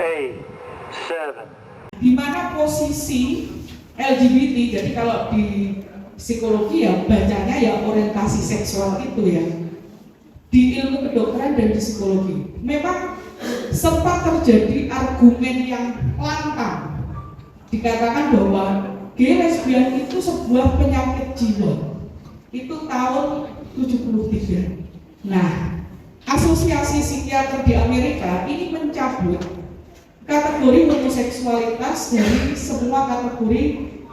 7. Di mana posisi LGBT, jadi kalau di psikologi ya bacanya ya orientasi seksual itu ya, di ilmu kedokteran dan di psikologi memang sempat terjadi argumen yang lantang dikatakan bahwa gay lesbian itu sebuah penyakit jiwa. Itu tahun 73. Nah, asosiasi psikiater di Amerika ini mencabut kategori homoseksualitas dari semua kategori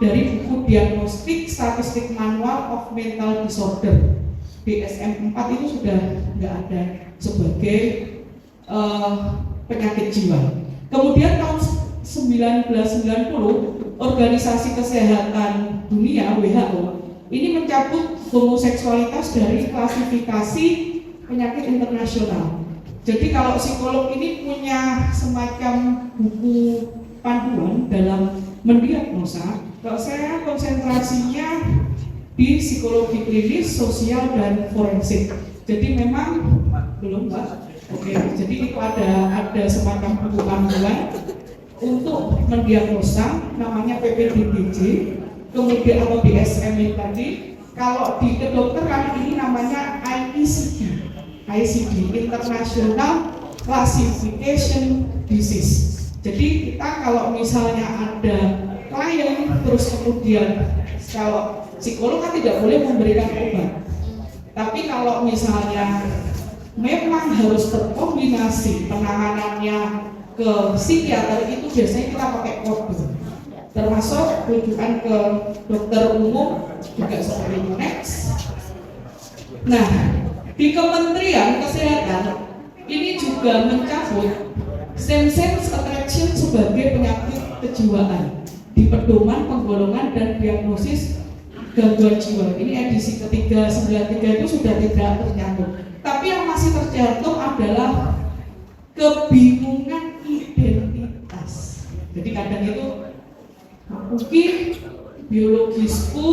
dari buku diagnostik statistik manual of mental disorder. DSM-4 itu sudah nggak ada sebagai penyakit jiwa. Kemudian tahun 1990 Organisasi Kesehatan Dunia WHO ini mencabut homoseksualitas dari klasifikasi penyakit internasional. Jadi kalau psikolog ini punya semacam buku panduan dalam mendiagnosa, kalau saya konsentrasinya di psikologi klinis, sosial, dan forensik. Jadi memang belum Mbak. Oke, jadi itu ada semacam buku panduan untuk mendiagnosa, namanya PPDBJ, kemudian atau DSM tadi. Kalau di kedokteran ini namanya ICD, International Classification Disease. Jadi kita kalau misalnya ada klien terus kemudian kalau psikolog kan tidak boleh memberikan obat. Tapi kalau misalnya memang harus terkombinasi penanganannya ke psikiater, itu biasanya kita pakai kode. Termasuk rujukan ke dokter umum juga seperti itu. Next. Nah, di Kementerian Kesehatan ini juga mencabut same-sex attraction sebagai penyakit kejiwaan di pedoman penggolongan dan diagnosis gangguan jiwa. Ini edisi ketiga 93 itu sudah tidak tercantum. Tapi yang masih tercantum adalah kebingungan identitas. Jadi kadang itu mungkin biologisku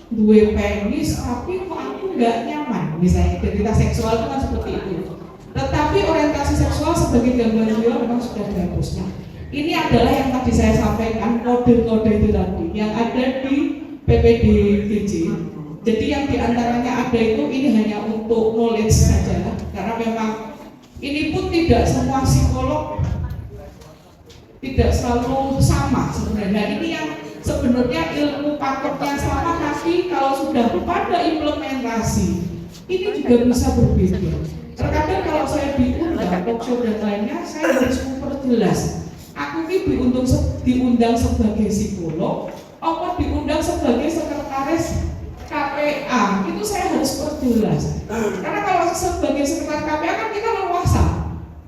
duwe penis tapi kok aku nggak nyaman, misalnya identitas seksual itu kan seperti itu. Tetapi orientasi seksual sebagai gangguan jiwa memang sudah dihapus. Nah, ini adalah yang tadi saya sampaikan, kode-kode itu tadi yang ada di PPDBJ. Jadi yang diantaranya ada itu ini hanya untuk knowledge saja, karena memang ini pun tidak semua psikolog tidak selalu sama sebenarnya. Nah, ini yang sebenarnya ilmu paketnya sama, tapi kalau sudah pada implementasi ini juga bisa berbeda. Terkadang kalau saya diundang talkshow dan lainnya, saya harus memperjelas aku ini diundang sebagai psikolog apa diundang sebagai sekretaris KPA, itu saya harus perjelas. Karena kalau sebagai sekretaris KPA kan kita leluasa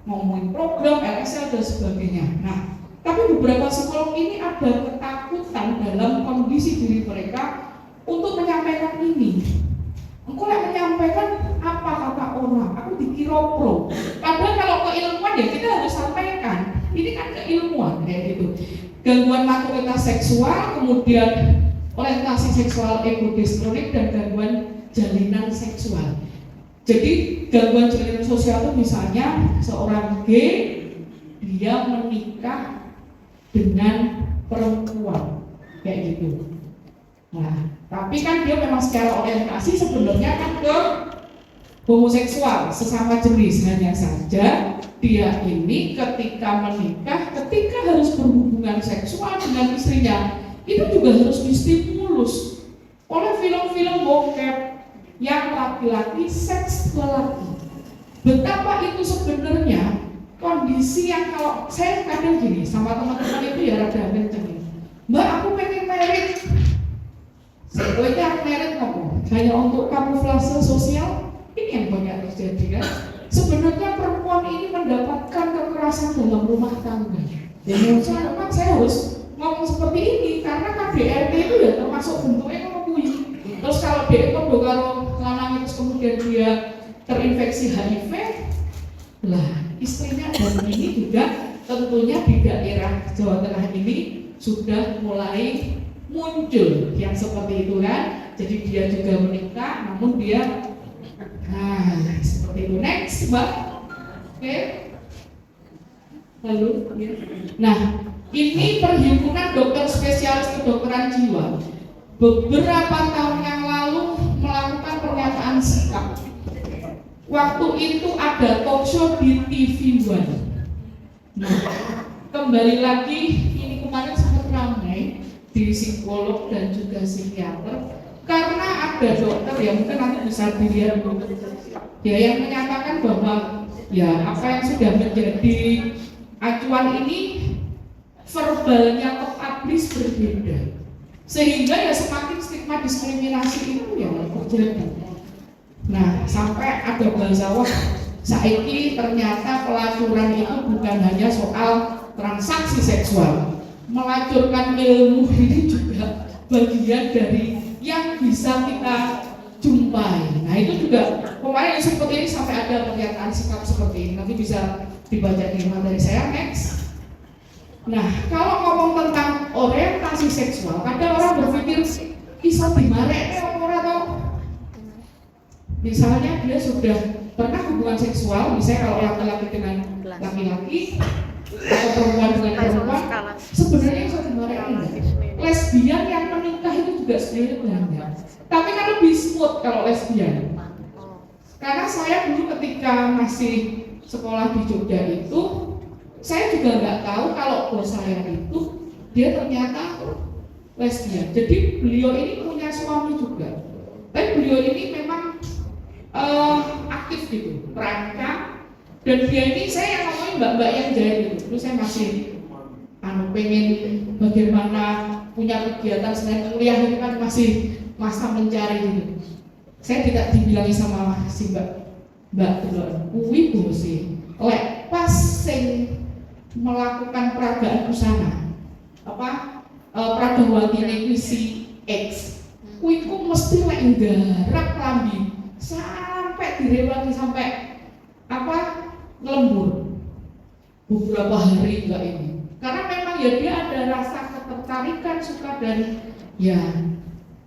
ngomongin program, LSL dan sebagainya. Nah, tapi beberapa psikolog ini ada ketakutan dalam kondisi diri mereka untuk menyampaikan ini. Engkau yang menyampaikan apa kata orang, aku dikira pro. Padahal kalau keilmuan ya kita harus sampaikan. Ini kan keilmuan kayak gitu. Gangguan maturitas seksual, kemudian orientasi seksual egodistronik, dan gangguan jalinan seksual. Jadi gangguan jalinan sosial itu misalnya seorang gay dia menikah dengan perempuan kayak gitu. Nah, tapi kan dia memang secara orientasi sebenarnya kan ke homoseksual, sesama jenis, hanya saja dia ini ketika menikah, ketika harus berhubungan seksual dengan istrinya, itu juga harus distimulus oleh film-film bokep yang laki-laki seks lelaki. Betapa itu sebenarnya kondisi yang kalau saya kadang gini sama teman-teman itu ya rada kenceng. Mbak, aku pengen merit. Sebenarnya merit ngomong hanya untuk kamuflase sosial. Ini yang banyak terjadi kan. Sebenarnya perempuan ini mendapatkan kekerasan dalam rumah tangga. Dan menurut saya memang saya harus ngomong seperti ini karena KDRT itu ya termasuk bentuknya ngomongin. Terus kalau dia kondo kalau lanang itu kemudian dia terinfeksi HIV, lah istrinya dan ini juga tentunya di daerah Jawa Tengah ini sudah mulai muncul yang seperti itu kan. Jadi dia juga menikah, namun dia seperti itu. Next, Mbak. Oke. Lalu, ya. Nah, ini Perhimpunan Dokter Spesialis Kedokteran Jiwa beberapa tahun yang lalu melakukan pernyataan sikap. Waktu itu ada talk show di TV One. Nah, kembali lagi ini kemarin sangat ramai di psikolog dan juga psikiater karena ada dokter yang mungkin nanti bisa dilihat ya yang menyatakan bahwa ya apa yang sudah menjadi acuan ini verbalnya ke publis berbeda sehingga ya semakin stigma diskriminasi itu ya terjadi. Nah sampai ada bahasa wah saiki ternyata pelacuran itu bukan hanya soal transaksi seksual, melacurkan ilmu ini juga bagian dari yang bisa kita jumpai. Nah itu juga kemarin seperti ini sampai ada pernyataan sikap seperti ini. Nanti bisa dibaca di materi saya next. Nah kalau ngomong tentang orientasi seksual, kadang orang berpikir iso dimarek orang atau misalnya dia sudah pernah hubungan seksual, misalnya kalau laki-laki dengan laki-laki atau perempuan dengan perempuan, sebenarnya iso dimarek lesbian yang menikah itu juga sebenarnya banyak. Tapi kan lebih smooth kalau lesbian. Karena saya dulu ketika masih sekolah di Jogja itu, saya juga nggak tahu kalau bos saya itu dia ternyata lesbian. Jadi beliau ini punya suami juga. Tapi beliau ini memang aktif gitu, perancang. Dan dia ini saya yang ngomongin mbak-mbak yang jahit itu. Dulu saya masih pengen bagaimana punya kegiatan selain kuliah itu kan masih masa mencari gitu. Saya tidak dibilangi sama si mbak kuwi bosi lek pas sing melakukan peragaan busana apa peragawati kuwi si X kuwi ku mesti lek nggarap klambi sampai direwati sampai apa lembur beberapa hari enggak ini karena memang ya dia ada rasa ketertarikan suka dan ya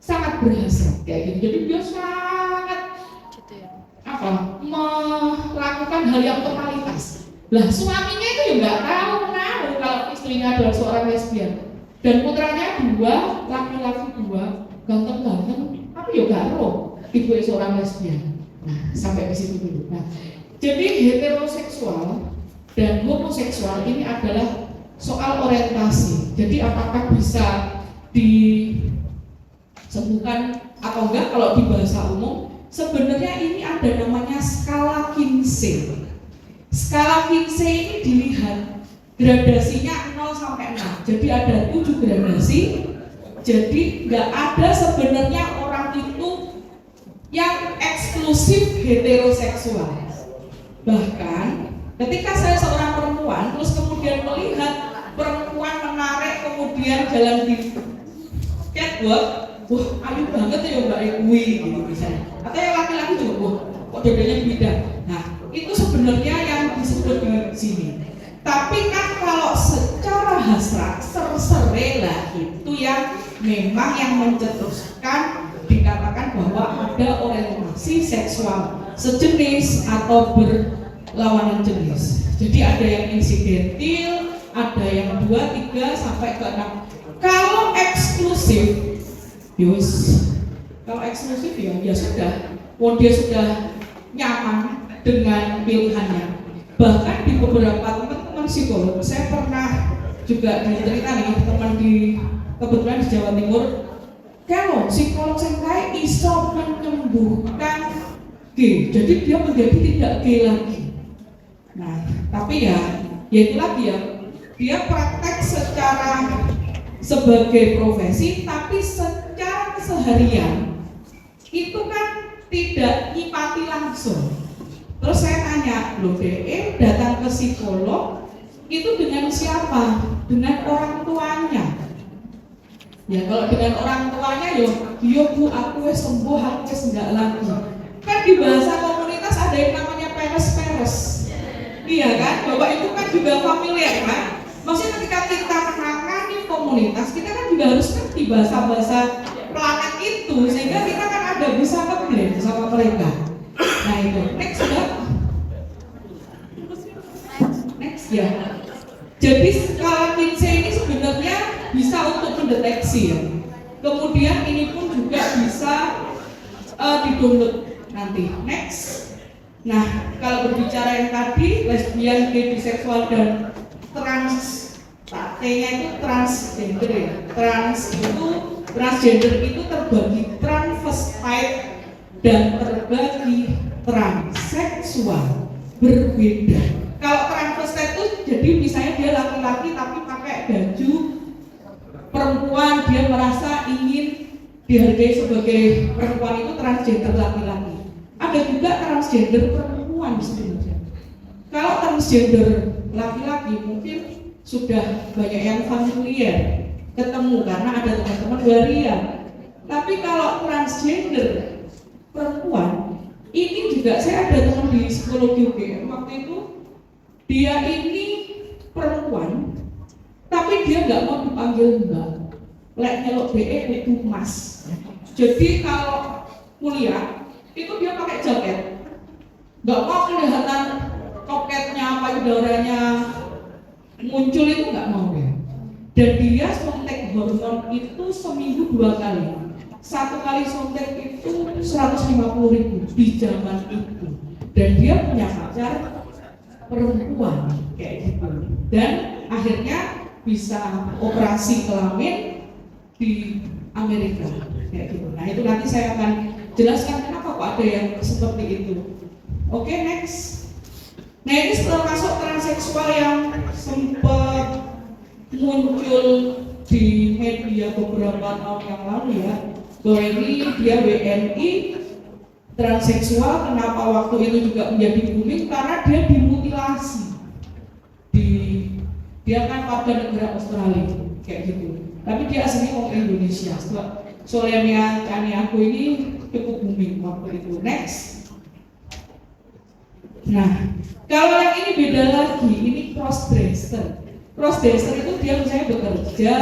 sangat berhasil kayak gitu. Jadi dia sangat apa melakukan hal yang totalitas. Lah suaminya itu ya nggak tahu kalau istrinya adalah seorang lesbian dan putranya dua, laki-laki dua, ganteng-ganteng, tapi ya nggak tahu ibu seorang lesbian. Nah sampai di situ dulu. Nah jadi heteroseksual dan homoseksual ini adalah soal orientasi. Jadi apakah bisa disembuhkan atau enggak kalau di bahasa umum? Sebenarnya ini ada namanya skala Kinsey. Skala Kinsey ini dilihat gradasinya 0 sampai 6. Jadi ada 7 gradasi. Jadi enggak ada sebenarnya orang itu yang eksklusif heteroseksual. Bahkan ketika saya seorang perempuan terus kemudian melihat perempuan menarik kemudian jalan di catwalk, wah ayu banget ya Mbak Ewi gitu misalnya. Atau yang laki-laki juga, wah kok dadanya beda. Nah itu sebenarnya yang disebut di sini. Tapi kan kalau secara hasrat serserela itu yang memang yang mencetuskan dikatakan bahwa ada orientasi seksual sejenis atau berlawanan jenis. Jadi ada yang insidentil, ada yang 2, 3 sampai ke 6. Kalau eksklusif, ya sudah, dia sudah nyaman dengan pilihannya. Bahkan di beberapa teman-teman psikolog, saya pernah juga cerita nih teman kebetulan di Jawa Timur, kalau psikolog saya iso menyembuhkan G, jadi dia menjadi tidak G lagi. Nah, tapi ya itu lagi ya. Dia praktek secara sebagai profesi, tapi secara keseharian itu kan tidak nyipati langsung. Terus saya tanya, loh DE datang ke psikolog itu dengan siapa? Dengan orang tuanya. Ya kalau dengan orang tuanya yo bu aku wes sembuh, aku wes enggak lagi. Kan di bahasa komunitas ada yang namanya peres-peres. Iya kan? Bapak itu kan juga familiar kan? Maksudnya ketika kita menangani komunitas, kita kan juga harus ngerti bahasa-bahasa planet itu sehingga kita kan ada bisa nge-blend sama mereka. Nah itu, next ya. Jadi skala Kinsey ini sebenarnya bisa untuk mendeteksi ya. Kemudian ini pun juga bisa di-download nanti. Next. Nah, kalau berbicara yang tadi lesbian, gay, biseksual dan trans, T-nya itu transgender ya. Transgender itu terbagi transvestite dan terbagi transseksual, berbeda. Kalau transvestite itu jadi misalnya dia laki-laki tapi pakai baju perempuan, dia merasa ingin dihargai sebagai perempuan, itu transgender laki-laki. Ada juga transgender perempuan sebenarnya. Kalau transgender laki-laki mungkin sudah banyak yang familiar ketemu karena ada teman-teman waria. Tapi kalau transgender perempuan, ini juga saya ada teman di psikologi UGM waktu itu, dia ini perempuan tapi dia nggak mau dipanggil mbak, lek nyelok BE itu mas. Jadi kalau kuliah itu dia pakai jaket, nggak mau kelihatan toketnya, payudaranya muncul, itu nggak mau ya. Dan dia suntik hormon itu seminggu 2 kali. 1 kali suntik itu 150.000 di zaman itu. Dan dia punya pacar perempuan kayak gitu. Dan akhirnya bisa operasi kelamin di Amerika kayak gitu. Nah itu nanti saya akan jelaskan kenapa kok ada yang seperti itu. Oke, next. Nah ini termasuk transseksual yang sempat muncul di media beberapa tahun yang lalu ya, bahwa ini dia WNI transseksual. Kenapa waktu itu juga menjadi booming? Karena dia dimutilasi. Dia kan warga negara Australia kayak gitu. Tapi dia aslinya orang Indonesia. Soalnya Caniago ini cukup booming waktu itu. Next. Nah, kalau yang ini beda lagi, ini crossdresser. Crossdresser itu dia misalnya bekerja,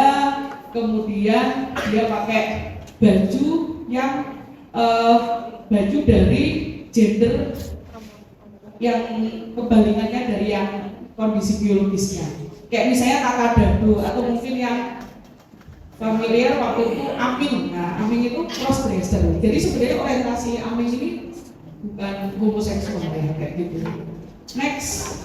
kemudian dia pakai baju yang baju dari gender yang kebalikannya dari yang kondisi biologisnya. Kayak misalnya kakak atau mungkin yang familiar waktu itu Aming. Nah, Aming itu crossdresser. Jadi sebenarnya orientasi Aming ini bukan homoseksual ya, kayak gitu. Next.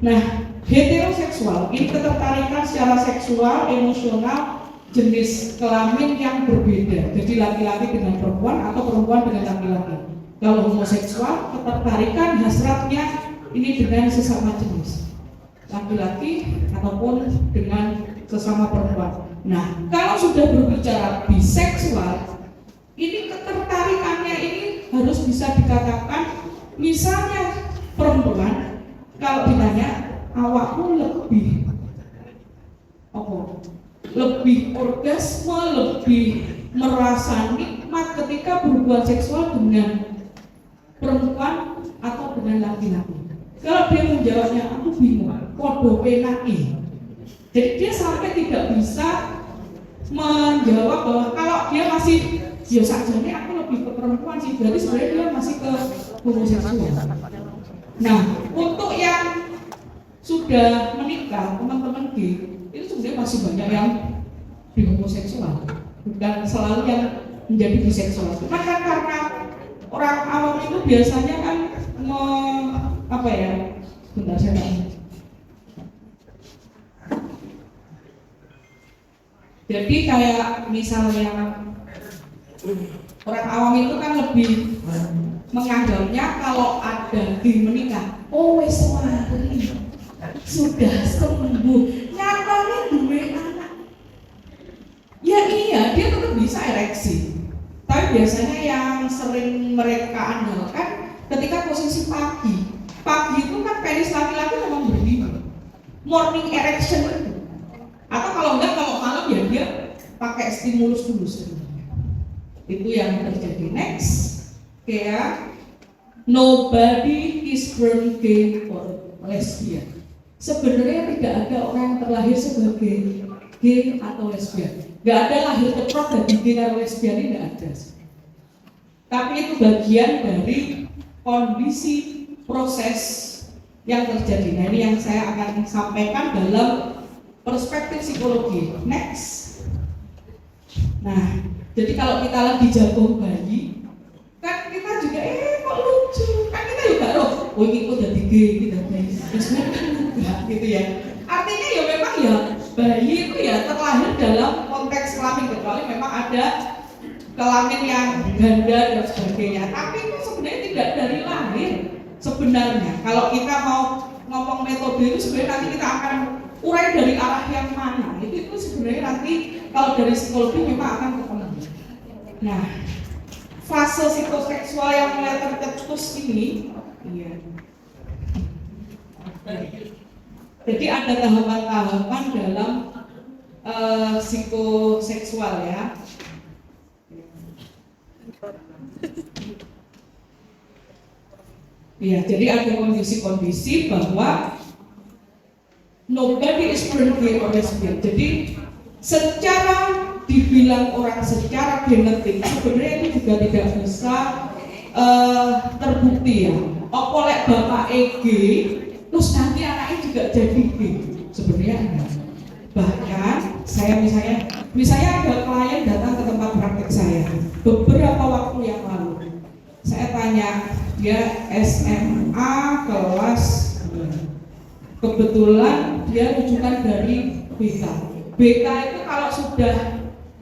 Nah, heteroseksual ini ketertarikan secara seksual, emosional, jenis kelamin yang berbeda. Jadi laki-laki dengan perempuan atau perempuan dengan laki-laki. Kalau homoseksual, ketertarikan hasratnya ini dengan sesama jenis, laki-laki ataupun dengan sesama perempuan. Nah, kalau sudah berbicara biseksual, ini ketertarikannya ini harus bisa dikatakan, misalnya perempuan kalau ditanya awakmu lebih orgasme, lebih merasa nikmat ketika berhubungan seksual dengan perempuan atau dengan laki-laki. Kalau dia menjawabnya aku bingung, podo penaki. Jadi dia sampai tidak bisa menjawab bahwa kalau dia masih ya sajane aku lebih ke perempuan sih, berarti sebenarnya dia masih ke homoseksual. Nah, untuk yang sudah menikah, teman-teman gay, itu sebenarnya masih banyak yang di homoseksual, bukan selalu yang menjadi biseksual. Cuma kan karena orang awam itu biasanya kan bentar saya tanya. Jadi kayak misalnya orang awam itu kan lebih menganggapnya kalau ada di menikah, oh wes mari sudah sembuh, nyatanya duwe anak. Ya iya, dia tetap bisa ereksi. Tapi biasanya yang sering mereka andalkan ketika posisi pagi itu kan penis laki-laki memang berdiri, morning erection itu. Atau kalau enggak, kalau malam ya dia pakai stimulus dulu sebenarnya. Itu yang terjadi. Next, kayak nobody is born gay or lesbian. Sebenarnya tidak ada orang yang terlahir sebagai gay atau lesbian. Gak ada lahir cepat dari gay atau lesbian, ini tidak ada. Tapi itu bagian dari kondisi proses yang terjadi. Nah, ini yang saya akan sampaikan dalam perspektif psikologi. Next. Nah, jadi kalau kita lagi jago bayi, kan kita juga kok lucu, kan kita juga oh ini kok jadi gay, kita terus enggak gitu ya. Artinya ya memang ya bayi itu ya terlahir dalam konteks kelamin, kecuali memang ada kelamin yang ganda dan sebagainya. Tapi itu sebenarnya tidak dari lahir sebenarnya. Kalau kita mau ngomong metode itu sebenarnya nanti kita akan urai dari arah yang mana. Itu sebenarnya nanti kalau dari psikologi memang akan ketemu. Nah, fase psikoseksual yang mulai tercetus ini, iya. Jadi ada tahapan-tahapan dalam psikoseksual ya. Iya, jadi ada kondisi-kondisi bahwa nobody is born gay or lesbian. Jadi secara dibilang orang secara genetik sebenarnya itu juga tidak bisa terbukti ya. Oleh bapak EG, terus nanti anaknya juga jadi G. Sebenarnya enggak. Bahkan saya misalnya ada klien datang ke tempat praktek saya beberapa waktu yang lalu. Saya tanya, dia SMA kelas 2. Kebetulan dia rujukan dari BK. BK itu kalau sudah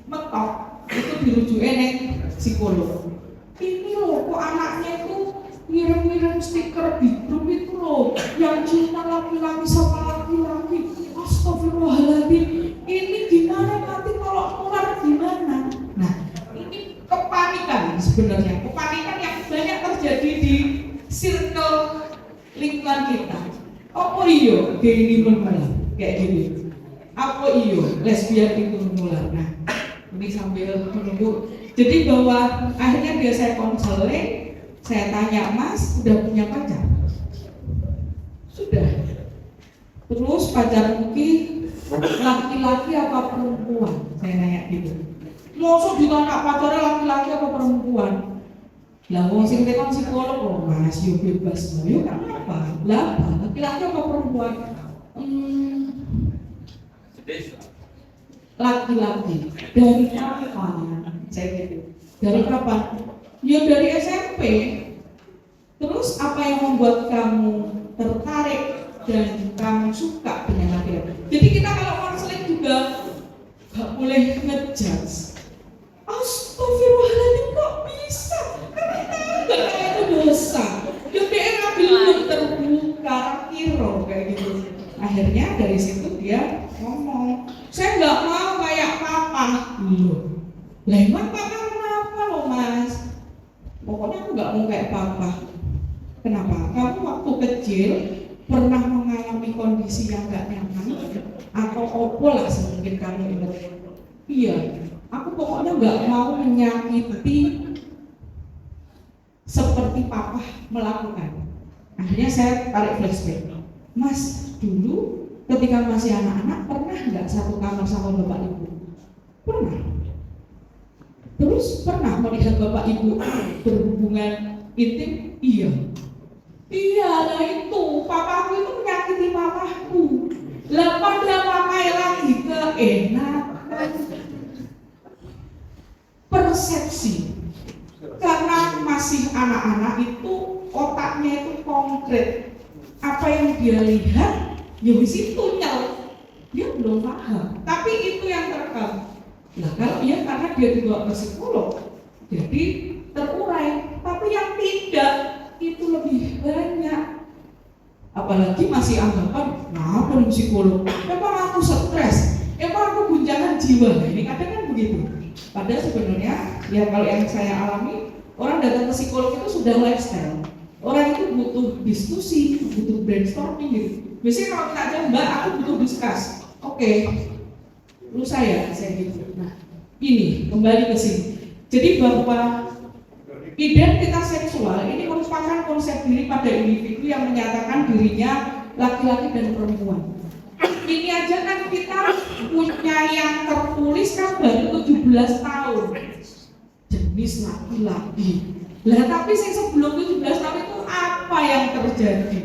mentok itu dirujukin psikolog. Ini loh kok anaknya itu ngirim-ngirim stiker di grup itu loh yang cinta laki-laki sama laki-laki. Astagfirullahaladzim, ini gimana nanti kalau keluar gimana? Nah, ini kepanikan sebenarnya, kepanikan yang banyak terjadi di circle lingkungan kita. Apa iyo gay ini menular kayak gini? Apa iyo lesbian itu menular? Nah, ini sambil menunggu. Jadi bahwa akhirnya dia saya konseling, saya tanya, Mas, sudah punya pacar? Sudah. Terus pacar mungkin laki-laki apa perempuan? Saya nanya gitu. Mosok ditanya pacarnya laki-laki apa perempuan? Lah wong sing tekan psikolog loh Mas, yo bebas. Yo kenapa? Lah laki-laki apa perempuan? Laki-laki. Dari kapan? Saya gitu. Dari kapan? Ya dari SMP. Terus apa yang membuat kamu tertarik dan kamu suka dengan laki-laki? Jadi kita kalau konseling juga gak boleh ngejudge. Astagfirullahaladzim, kok bisa? Karena itu dosa. Ya dia belum terbuka kiro kayak gitu. Akhirnya dari situ dia ngomong, saya nggak mau kayak papa. Loh, lah emang papa kenapa loh Mas? Pokoknya aku nggak mau kayak papa. Kenapa? Kamu waktu kecil pernah mengalami kondisi yang nggak nyaman atau opo lah semungkin kamu ingat? Iya, aku pokoknya nggak mau menyakiti seperti papa melakukan. Akhirnya saya tarik flashback. Mas, dulu ketika masih anak-anak pernah nggak satu kamar sama bapak ibu? Pernah. Terus pernah melihat bapak ibu berhubungan intim? Iya. Iya, lah itu papaku itu menyakiti papaku. Lah pada pakai lagi keenakan persepsi. Karena masih anak-anak itu otaknya itu konkret. Apa yang dia lihat, ya di situ dia belum paham. Tapi itu yang terekam. Nah kalau dia karena dia dibawa ke psikolog, jadi terurai. Tapi yang tidak itu lebih banyak. Apalagi masih anggapan, nah aku psikolog, emang aku stres, emang aku guncangan jiwa. Nah, ini kadang kan begitu. Padahal sebenarnya, ya kalau yang saya alami, orang datang ke psikolog itu sudah lifestyle. Orang itu butuh diskusi, butuh brainstorming gitu. Biasanya kalau kita aja, Mbak, aku butuh diskus. Oke, lu saya gitu. Nah, ini kembali ke sini. Jadi bahwa identitas seksual ini merupakan konsep diri pada individu yang menyatakan dirinya laki-laki dan perempuan. Ini aja kan kita punya yang tertulis kan baru 17 tahun. Jenis laki-laki. Lah tapi sebelum 17 tahun itu apa yang terjadi?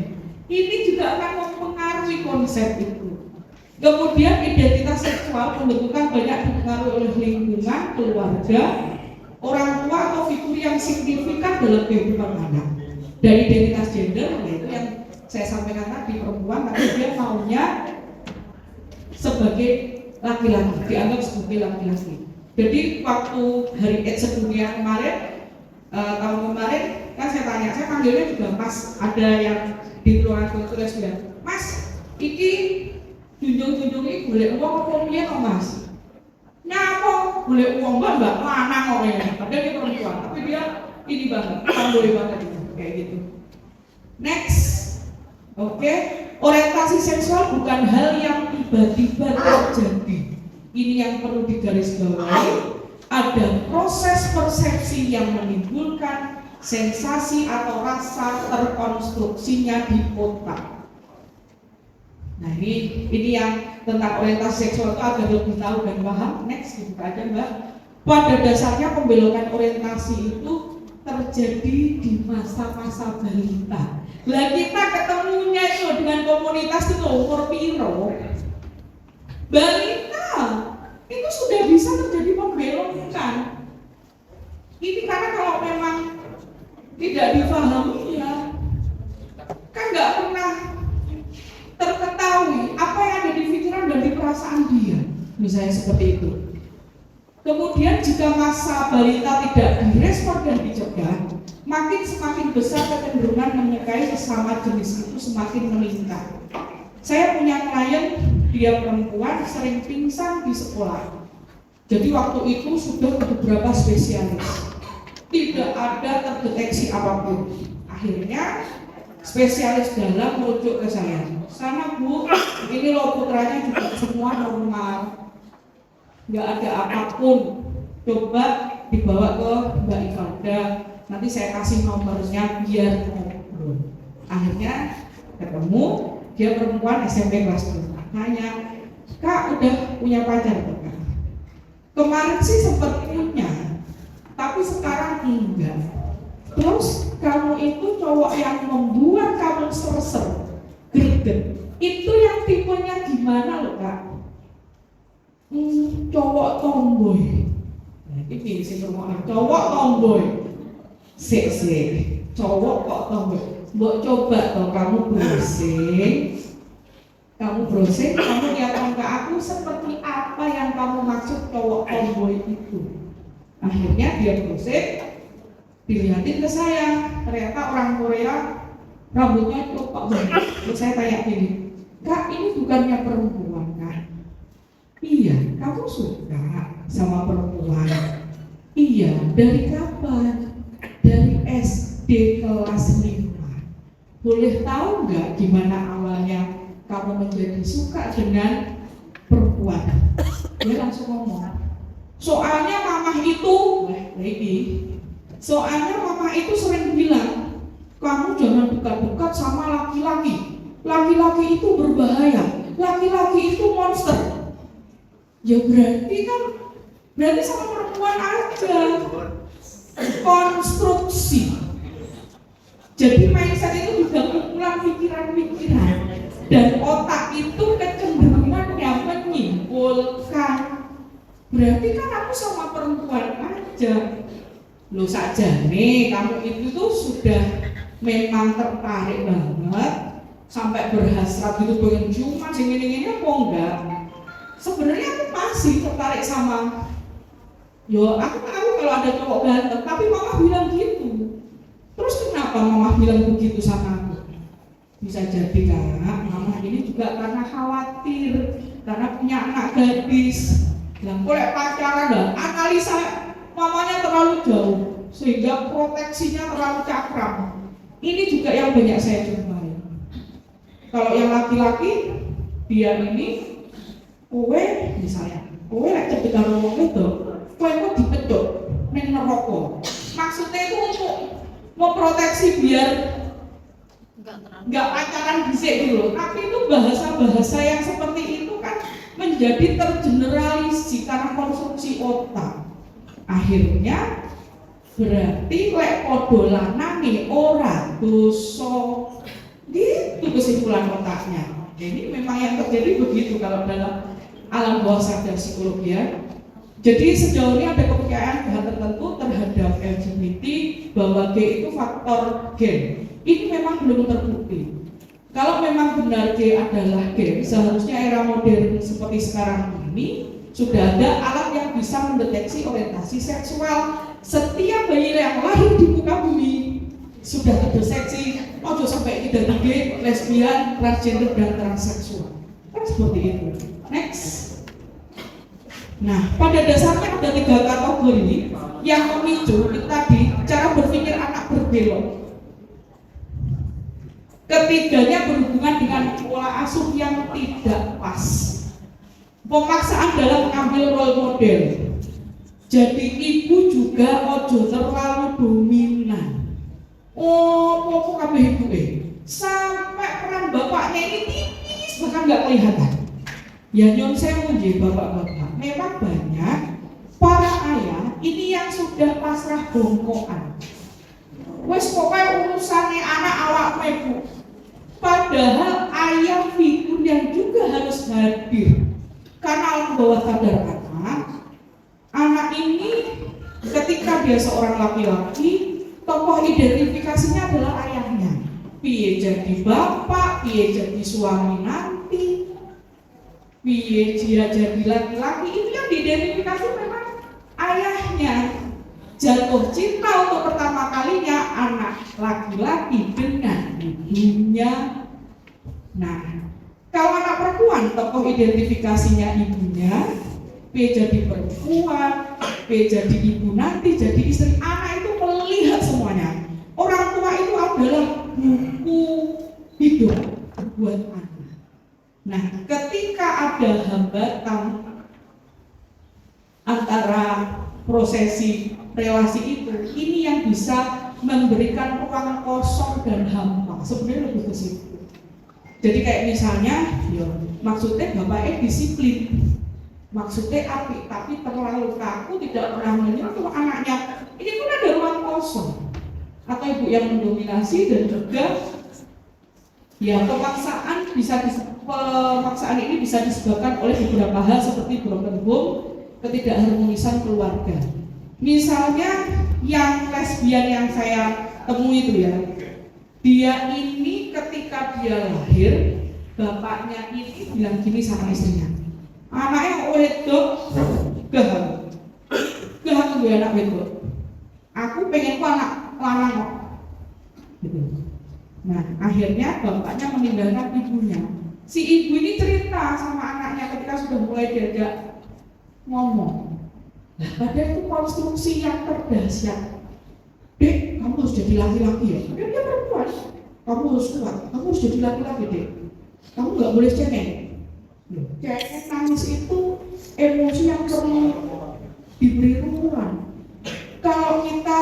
Ini juga akan mempengaruhi konsep itu. Kemudian identitas seksual pembentukan banyak dipengaruhi oleh lingkungan, keluarga, orang tua atau figur yang signifikan dalam kehidupan anak. Dan identitas gender, yaitu yang saya sampaikan tadi, perempuan tapi dia maunya sebagai laki-laki, dianggap sebagai laki-laki. Jadi waktu hari AIDS sedunia kemarin, tahun kemarin kan saya tanya, saya panggilnya juga Mas, ada yang di ruangan kultural bilang, Mas, iki junjung-junjung ini boleh uang apa piye kok Mas? Nyapa boleh uang mbak lanang kok ya, padahal dia perempuan, tapi dia ini banget, tomboy banget kayak gitu. Next, oke. Orientasi seksual bukan hal yang tiba-tiba terjadi. Ini yang perlu digarisbawahi. Ada proses persepsi yang menimbulkan sensasi atau rasa terkonstruksinya di otak. Nah ini yang tentang orientasi seksual itu agar lebih tahu dan paham. Next, dibuka aja Mbak. Pada dasarnya pembelokan orientasi itu terjadi di masa-masa balita. Lah kita ketemunya itu dengan komunitas itu umur piro? Balita itu sudah bisa terjadi pembelokan. Ini karena kalau memang tidak dipahami ya kan nggak pernah terketahui apa yang ada di pikiran dan di perasaan dia, misalnya seperti itu. Kemudian jika masa balita tidak direspon dan dicegah, semakin besar kecenderungan menyukai sesama jenis itu semakin meningkat. Saya punya klien, dia perempuan, sering pingsan di sekolah. Jadi waktu itu sudah ke beberapa spesialis, tidak ada terdeteksi apapun. Akhirnya spesialis dalam merujuk ke saya. Sana Bu, ini loh putranya juga semua normal, nggak ada apapun. Coba dibawa ke Mbak Ifada, nanti saya kasih nomornya biar ngobrol. Akhirnya ketemu, dia perempuan SMP kelas 2. Nanya, Kak udah punya pacar tuh Kak? Kemarin sih sempat punya, tapi sekarang enggak. Terus kamu itu cowok yang membuat kamu ser-ser, greget. Itu yang tipenya gimana loh Kak? Cowok tomboy. Nah, ini sih cowok tomboy. Sik, cowok kok tomboy. Mbok coba toh kamu browsing, kamu lihat ke aku seperti apa yang kamu maksud cowok tomboy itu. Akhirnya dia browsing, dilihatin ke saya, ternyata orang Korea rambutnya copok banget. Terus saya tanya gini, Kak ini bukannya perempuan kan? Iya, kamu suka sama perempuan? Iya, dari kapan? Dari SD kelas 5. Boleh tahu nggak gimana awalnya kamu menjadi suka dengan perempuan? Dia langsung ngomong, soalnya mamah itu, mamah itu sering bilang, kamu jangan dekat-dekat sama laki-laki. Laki-laki itu berbahaya, laki-laki itu monster. Ya berarti sama perempuan aja. Konstruksi. Jadi mindset itu juga kumpulan pikiran-pikiran. Dan otak itu kecenderungannya menyimpulkan, berarti kan aku sama perempuan aja. Loh saja nih, kamu itu tuh sudah memang tertarik banget sampai berhasrat gitu pengen ciuman sing-sing apa enggak? Sebenarnya aku masih tertarik sama, aku tahu kalau ada cowok ganteng, tapi mama bilang gitu. Terus kenapa mama bilang begitu sama aku? Bisa jadi Kak, mama ini juga karena khawatir, karena punya anak gadis. Yang boleh pacaran dan analisa mamanya terlalu jauh, sehingga proteksinya terlalu cakram. Ini juga yang banyak saya jumpai. Kalau yang laki-laki, dia ini, kowe misalnya, kowe lek cepet karo wong wedok, kowe kok dipedhok ning neraka. Maksudnya itu untuk memproteksi biar nggak pacaran bisik dulu. Tapi itu bahasa-bahasa yang seperti itu kan menjadi tergeneralisasi karena konstruksi otak. Akhirnya berarti lek padha lanange ora dosa. Gitu. Itu kesimpulan otaknya. Jadi memang yang terjadi begitu kalau dalam alam bawah sadar psikologi ya. Jadi sejauh ini ada kepercayaan pihak tertentu terhadap LGBT bahwa G itu faktor gen. Ini memang belum terbukti. Kalau memang benar G adalah gen, seharusnya era modern seperti sekarang ini sudah ada alat yang bisa mendeteksi orientasi seksual. Setiap bayi yang lahir di muka bumi sudah terdeteksi, ojo sampai tidak gay, lesbian, transgender dan transseksual. Kan seperti itu. Next. Nah, pada dasarnya ada 3 kategori yang memicu tadi cara berpikir anak berbelok. Ketiganya berhubungan dengan pola asuh yang tidak pas. Pemaksaan dalam mengambil role model. Jadi ibu juga ojo terlalu dominan. Oh, kabeh ibu sampai peran bapaknya ini tipis bahkan nggak kelihatan. Ya nyon sewu nggih bapak-bapak. Memang banyak para ayah ini yang sudah pasrah bongkokan. Wes pokoknya urusannya anak awak ibu. Padahal ayah figur yang juga harus hadir. Karena alam bawah sadar anak ini ketika dia seorang laki-laki, tokoh identifikasinya adalah ayahnya. Piye jadi bapak, piye jadi suami nanti, piye dia jadi laki-laki, itu yang diidentifikasi memang ayahnya. Jatuh cinta untuk pertama kalinya anak laki-laki dengan ibunya. Nah, kalau anak perempuan tokoh identifikasinya ibunya, piye jadi perempuan, piye jadi ibu nanti, jadi istri. Anak itu melihat semuanya. Orang tua itu adalah buku hidup buat anak. Nah, ketika ada hambatan antara prosesi relasi itu, ini yang bisa memberikan ruang kosong dan hampa. Sebenarnya lebih ke situ. Jadi kayak misalnya, maksudnya bapaknya disiplin, maksudnya api, tapi terlalu kaku, tidak pernah menyentuh anaknya. Ini pun ada ruang kosong. Atau ibu yang mendominasi dan juga ya pemaksaan pemaksaan ini bisa disebabkan oleh beberapa hal seperti broken home, ketidakharmonisan keluarga. Misalnya yang lesbian yang saya temui itu ya, dia ini ketika dia lahir, bapaknya ini bilang gini sama istrinya, anaknya wedok gahang gue anak wedok, aku pengen ku anak lanang kok gitu. Nah akhirnya bapaknya meninggalkan ibunya. Si ibu ini cerita sama anaknya ketika sudah mulai diajak ngomong. Nah, padahal itu konstruksi yang terdahsyat. Dek, kamu harus jadi laki-laki ya. Padahal dia perempuan. Kamu harus kuat. Kamu harus jadi laki-laki, Dek. Kamu nggak boleh cengeng. Cengeng nangis itu emosi yang perlu diberi ruang. Kalau kita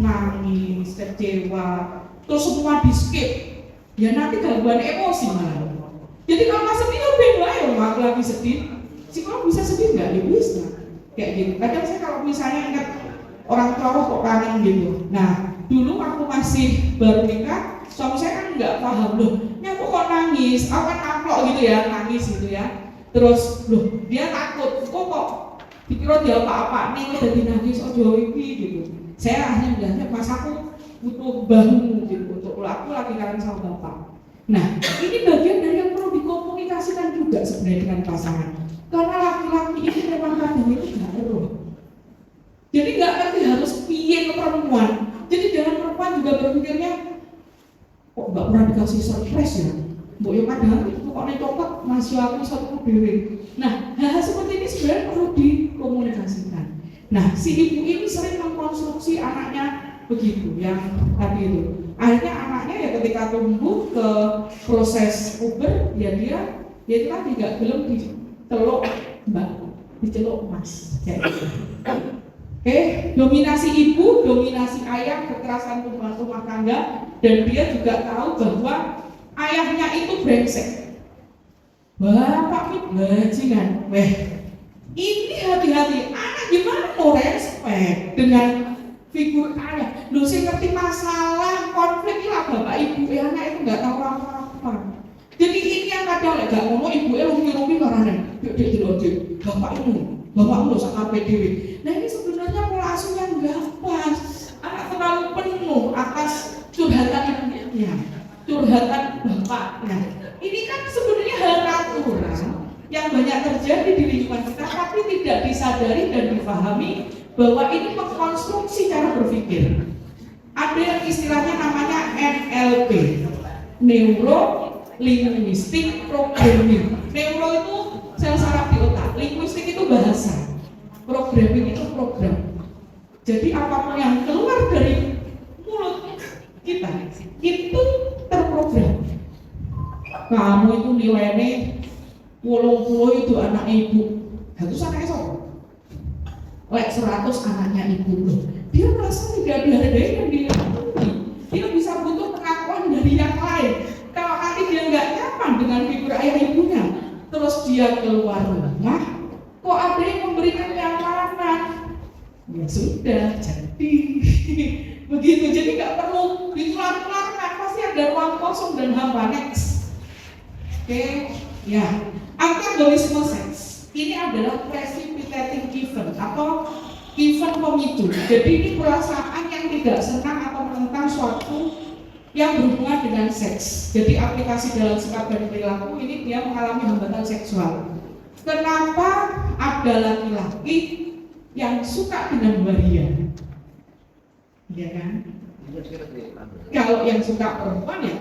nangis, kecewa, terus semua di skip, ya nanti gangguan emosi malah. Jadi kalau nggak sedih, beda ya, aku lagi sedih. Psikolog bisa sedih nggak? Ya bisa. Kayak gitu. Kadang saya kalau misalnya ingat orang tua kok kangen gitu. Nah, dulu waktu masih baru nikah, suami saya kan nggak paham loh. Ini aku kok nangis, aku kan kaplok gitu ya, nangis gitu ya. Terus loh, dia takut. Kok dikira dia apa-apa nih, udah dinangis ojo iki gitu. Saya akhirnya bilangnya, mas aku butuh bahu gitu untuk aku lagi kangen sama bapak. Nah, ini bagian dari yang perlu dikomunikasikan juga sebenarnya dengan pasangan. Karena laki-laki ini memang kadang itu nggak eruh. Jadi nggak ngerti harus piye ke perempuan. Jadi jangan perempuan juga berpikirnya, kok nggak pernah dikasih surprise ya? Mbok yo kadang itu pokoknya coklat masih aku satu dewe. Nah, hal-hal seperti ini sebenarnya perlu dikomunikasikan. Nah, si ibu ini sering mengkonstruksi anaknya begitu, yang tadi itu. Akhirnya anaknya ya ketika tumbuh ke proses puber, ya dia itu tadi nggak belum diceluk mbak, diceluk mas. Kayak gitu. Oke, dominasi ibu, dominasi ayah, kekerasan rumah tangga, dan dia juga tahu bahwa ayahnya itu brengsek. Bapak itu bajingan. Ini hati-hati, anak gimana mau respect dengan figur ayah? Lu sih ngerti masalah konflik lah bapak ibu, anak itu nggak tahu apa-apa. apa. Jadi ini yang kadang gak ngomong ibu rumi-rumi karena dek bapakmu sangat PDW. Nah ini sebenarnya pola asuh yang gak pas. Anak terlalu penuh atas curhatan ibunya, curhatan bapaknya. Ini kan sebenarnya hal natural yang banyak terjadi di lingkungan kita, tapi tidak disadari dan dipahami bahwa ini mengkonstruksi cara berpikir. Ada yang istilahnya namanya NLP, Neuro Linguistic Programming. Neuro itu sel saraf di otak, linguistik itu bahasa, programming itu program. Jadi apapun yang keluar dari mulut kita itu terprogram. Kamu itu nilainya 80 itu anak ibu, itu anaknya siapa? Lek 100 anaknya ibu loh. Dia merasa tidak dihargai dan dihargai. Dia bisa butuh pengakuan dari yang lain. Kalau nanti dia nggak nyaman dengan figur ayah ibunya, terus dia keluar rumah, kok ada yang memberikan nyamanan? Ya sudah, jadi begitu. Jadi nggak perlu ditular-tularkan, pasti ada ruang kosong dan hampa. Next. Oke, ya. Antagonisme seks ini adalah precipitating event atau event pemicu. Jadi ini perasaan yang tidak senang atau menentang suatu yang berhubungan dengan seks. Jadi aplikasi dalam sikap dan perilaku ini dia mengalami hambatan seksual. Kenapa ada laki-laki yang suka dengan waria? Ya kan? Kalau yang suka perempuan ya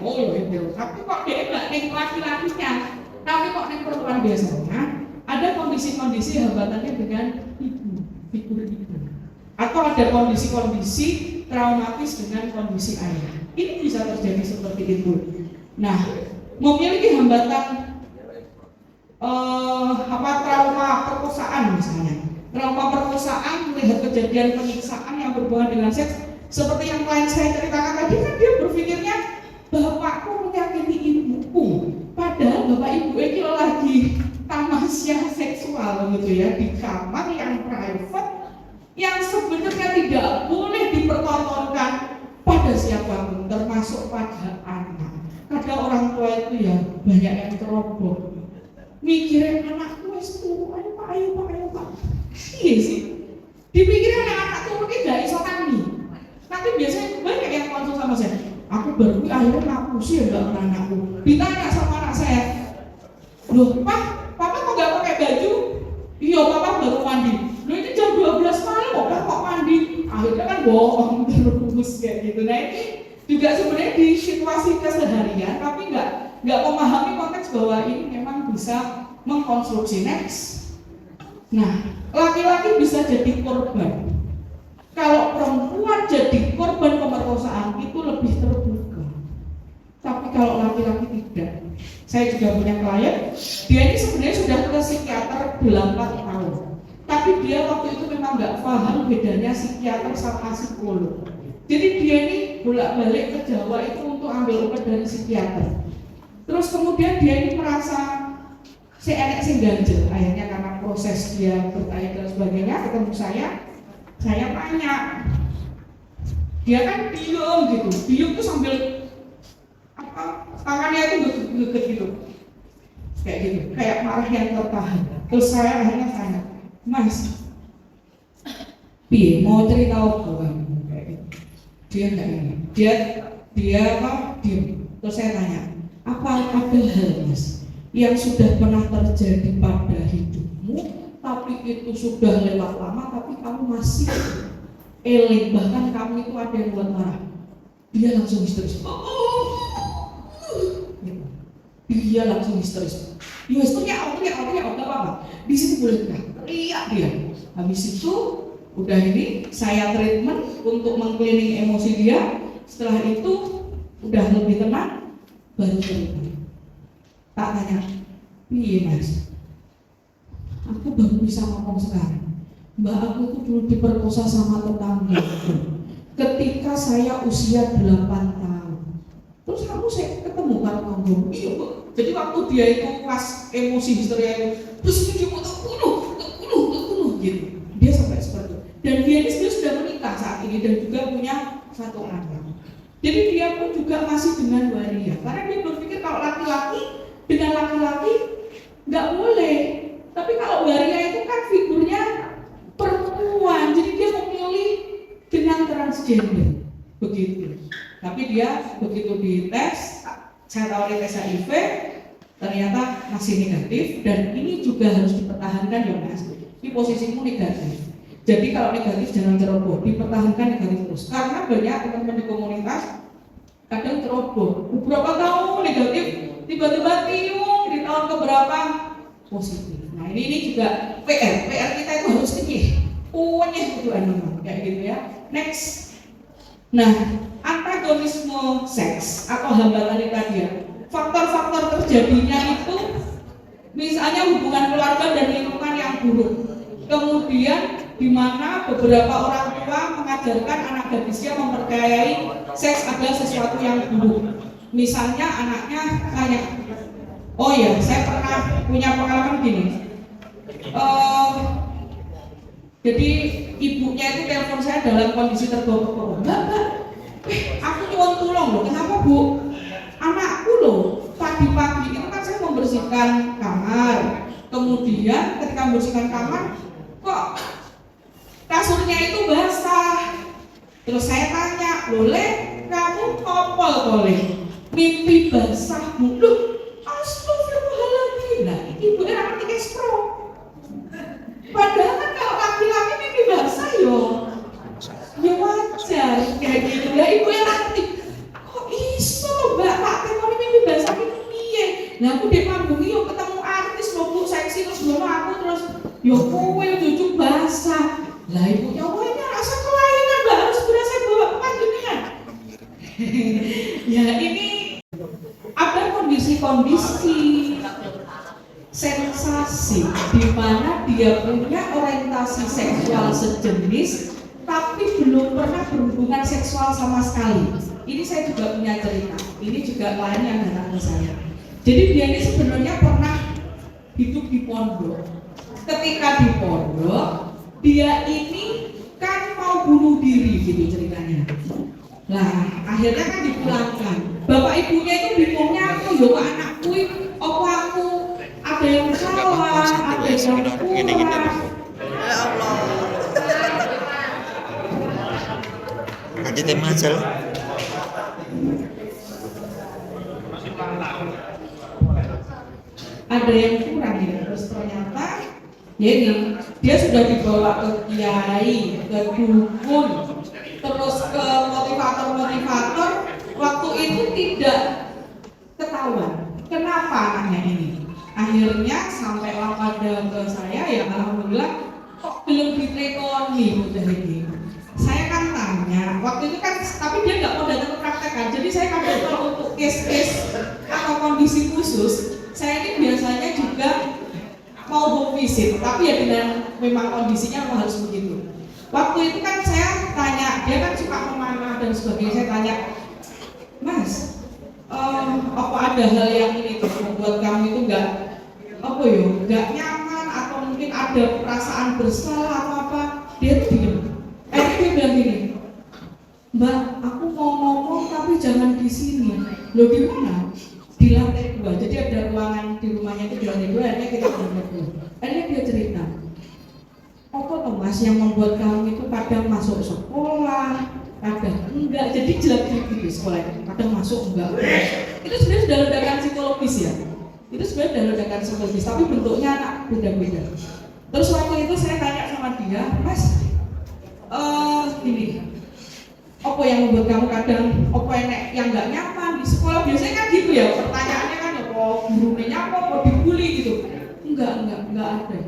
tapi kok dia nggak nih laki-lakinya, tapi kok nih perempuan biasanya ada kondisi-kondisi hambatannya dengan figur ibu, atau ada kondisi-kondisi traumatis dengan kondisi ayah. Ini bisa terjadi seperti itu. Nah, memiliki hambatan trauma perkosaan misalnya. Trauma perkosaan melihat kejadian penyiksaan yang berhubungan dengan seks, seperti yang klien saya ceritakan tadi, kan dia berpikirnya bapakku menyakiti ibuku, padahal bapak ibu ini lagi tamasya seksual gitu ya di kamar yang private, yang sebenarnya tidak boleh dipertontonkan pada siapapun, termasuk pada anak. Kadang orang tua itu ya banyak yang ceroboh, mikirin anakku itu, ayo pak. Iya sih, dipikirin anak tuh mungkin gak iso kami. Tapi biasanya banyak yang konsul sama saya. Aku baru akhirnya ngapusi ya gak anakku. Ditanya sama anak saya, loh pak, papa kok gak pakai baju? Iya, papa baru mandi. Loh ini jam 12 malam kok mandi? Akhirnya kan bohong terus kayak gitu. Nah ini juga sebenarnya di situasi keseharian, tapi nggak memahami konteks bahwa ini memang bisa mengkonstruksi. Next. Nah, laki-laki bisa jadi korban. Kalau perempuan jadi korban pemerkosaan itu lebih terbuka. Tapi kalau laki-laki tidak. Saya juga punya klien, dia ini sebenarnya sudah ke psikiater 8 tahun. Tapi dia waktu itu memang nggak paham bedanya psikiater sama psikolog. Jadi dia ini bolak-balik ke Jawa itu untuk ambil obat dari psikiater. Terus kemudian dia ini merasa enek ganjel. Akhirnya karena proses dia bertanya dan sebagainya, ketemu saya tanya, dia kan diem tuh sambil tangannya itu deket gitu, kayak gitu, kayak marah yang tertahan. Terus saya akhirnya tanya, Mas, piye mau cerita apa kamu? Kayak gitu. Dia nggak ini, dia diem. Terus saya tanya, apa ada hal Mas yang sudah pernah terjadi pada hidupmu, tapi itu sudah lewat lama, tapi kamu masih eling, bahkan kamu itu ada yang buat marah? Dia langsung histeris. Dia langsung histeris. Dia teriak apa? Di sini boleh teriak dia. Habis itu udah ini saya treatment untuk mengcleaning emosi dia. Setelah itu udah lebih tenang, baru cerita. Tak tanya, iya Mas, aku baru bisa ngomong sekarang. Mbak aku tuh dulu diperkosa sama tetangga ketika saya usia 8 tahun. Terus kamu saya ketemu karo ngomong, iya Bu. Jadi waktu dia itu pas emosi histeria itu, terus dia mau tak bunuh gitu. Dia sampai seperti itu. Dan dia ini sebenarnya sudah menikah saat ini dan juga punya 1 anak. Jadi dia pun juga masih dengan waria, karena dia berpikir kalau laki-laki dengan laki-laki nggak boleh. Tapi kalau waria itu kan figurnya perempuan, jadi dia memilih dengan transgender, begitu. Tapi dia begitu dites, saya tahu tes HIV, ternyata masih negatif, dan ini juga harus dipertahankan ya Mas. Ini posisimu negatif. Jadi kalau negatif jangan ceroboh, dipertahankan negatif terus. Karena banyak teman-teman di komunitas kadang ceroboh. Beberapa tahun negatif, tiba-tiba tiung di tahun keberapa positif. Nah ini juga PR kita itu harus tinggi. Punya itu kayak gitu ya. Next. Nah, antagonisme seks atau hambatan itu tadi ya. Faktor-faktor terjadinya itu misalnya hubungan keluarga dan lingkungan yang buruk. Kemudian di mana beberapa orang tua mengajarkan anak gadisnya mempercayai seks adalah sesuatu yang buruk. Misalnya anaknya tanya, oh ya saya pernah punya pengalaman gini, jadi ibunya itu telepon saya dalam kondisi terbawa-bawa, mbak, aku nyuwun tulung loh, kenapa bu? Anakku loh, pagi-pagi itu kan saya membersihkan kamar, kemudian ketika membersihkan kamar, kok kasurnya itu basah. Terus saya tanya, boleh kamu kopol boleh mimpi basah bu? Loh, astagfirullahaladzim. Nah, ibu enak ngerti kespro. Padahal kan kalau laki-laki mimpi basah yo wajar kayak gitu. Lah ibu enak ngerti. Kok iso mbak Pak Temoni mimpi basah itu piye? Nah aku di panggung yo ketemu artis loh bu seksi terus belum aku terus yo kowe cucu basah. Lah ibunya wahnya rasa kelainan mbak harus segera saya bawa ke panjenengan. Ya ini ada kondisi-kondisi sensasi di mana dia punya orientasi seksual sejenis tapi belum pernah berhubungan seksual sama sekali. Ini saya juga punya cerita. Ini juga klien yang datang ke saya. Jadi dia ini sebenarnya pernah hidup di pondok. Ketika di pondok, dia ini kan mau bunuh diri gitu ceritanya. Lah, akhirnya kan dipulangkan. Bapak ibunya itu bingungnya, aku yo anakku apa aku ada yang salah, ada yang kurang. Ya Allah. Aja tema aja lah. Ada yang kurang ya, terus ternyata ya ini dia sudah dibawa ke kiai, ke dukun, terus ke motivator-motivator. Waktu itu tidak ketahuan kenapa anaknya ini. Akhirnya sampai pada ke saya ya alhamdulillah kok belum ditrekoni udah ini. Saya kan tanya waktu itu kan, tapi dia nggak mau datang ke praktek kan. Jadi saya kadang kalau untuk case-case atau kondisi khusus, saya ini biasanya juga mau home visit, tapi ya dengan memang kondisinya memang harus begitu. Waktu itu kan saya tanya, dia kan suka memanah dan sebagainya. Saya tanya, Mas, apa ada hal yang ini tuh membuat kamu itu nggak nyaman atau mungkin ada perasaan bersalah atau apa? Dia tuh diem. Dia bilang gini, Mbak, aku mau ngomong tapi jangan di sini. Loh di mana? Di lantai 2. Jadi ada ruangan di rumahnya itu di lantai 2. Akhirnya kita di lantai 2. Akhirnya dia cerita, apa tuh Mas yang membuat kamu itu kadang masuk sekolah, kadang enggak, jadi jelek-jelek di sekolah itu, kadang masuk enggak. Itu sebenarnya sudah ledakan psikologis ya. Itu sebenarnya sudah ledakan psikologis, tapi bentuknya anak beda-beda. Terus waktu itu saya tanya sama dia, Mas, gini, apa yang membuat kamu kadang, apa yang nggak nyaman di sekolah? Biasanya kan gitu ya, pertanyaannya kan ya, kok gurunya nyapa, kok dibully gitu. Enggak ada.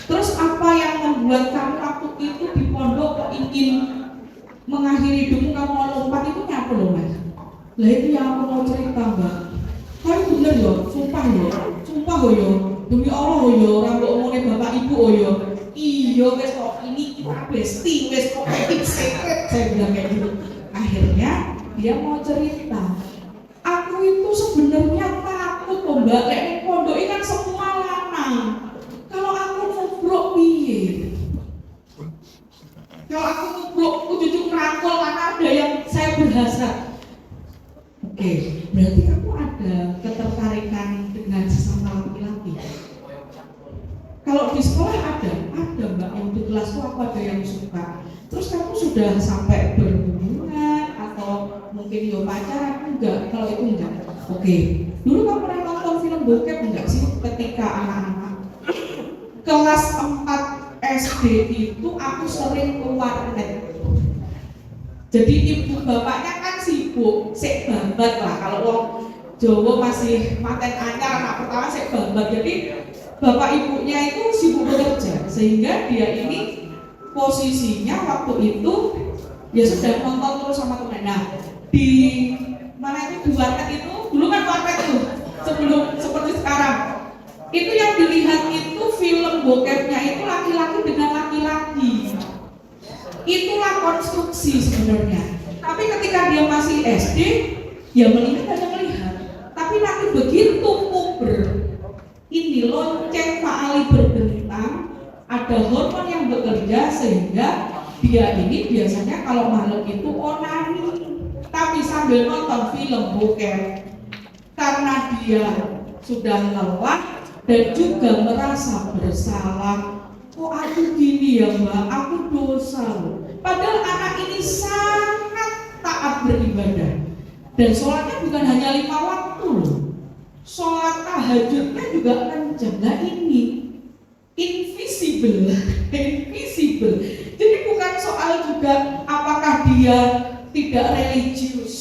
Terus apa yang membuat kamu waktu itu di pondok kok ingin mengakhiri hidupmu, kamu mau lompat itu nyapa loh Mas? Lah itu yang aku mau cerita Mbak. Kau bener yo, sumpah yo, demi Allah yo, rambut omongnya bapak ibu yo. Iya wes kok ini kita besti, wes kok secret, saya bilang kayak gitu. Akhirnya dia mau cerita. Aku itu sebenarnya takut kok Mbak, kayak pondok ini kan semua lanang. Kalau aku ngobrol piye? Kalau aku ngobrol, aku jujur merangkul karena ada yang saya berhasrat. kelasku aku ada yang suka. Terus kamu sudah sampai berhubungan atau mungkin yo pacaran? Enggak, kalau itu enggak. Oke. Dulu kamu pernah nonton film bokep enggak sih ketika anak-anak? Kelas 4 SD itu aku sering ke warnet. Jadi ibu bapaknya kan sibuk, sik bambat lah. Kalau wong Jawa masih maten anyar anak pertama sik bambat. Jadi bapak ibunya itu sibuk bekerja sehingga dia ini posisinya waktu itu ya sudah nonton terus sama temen. Nah di mana itu di warnet itu dulu kan warnet tuh sebelum seperti sekarang itu yang dilihat itu film bokepnya itu laki-laki dengan laki-laki. Itulah konstruksi sebenarnya. Tapi ketika dia masih SD ya melihat hanya melihat. Tapi nanti begitu puber ini lonceng Pak Ali berbentang, ada hormon yang bekerja sehingga dia ini biasanya kalau malam itu onani, tapi sambil nonton film bokep karena dia sudah lelah dan juga merasa bersalah. Kok aku gini ya mbak, aku dosa loh. Padahal anak ini sangat taat beribadah dan sholatnya bukan hanya 5 waktu loh. Sholat tahajudnya juga kenceng. Nah ini invisible. Jadi bukan soal juga apakah dia tidak religius,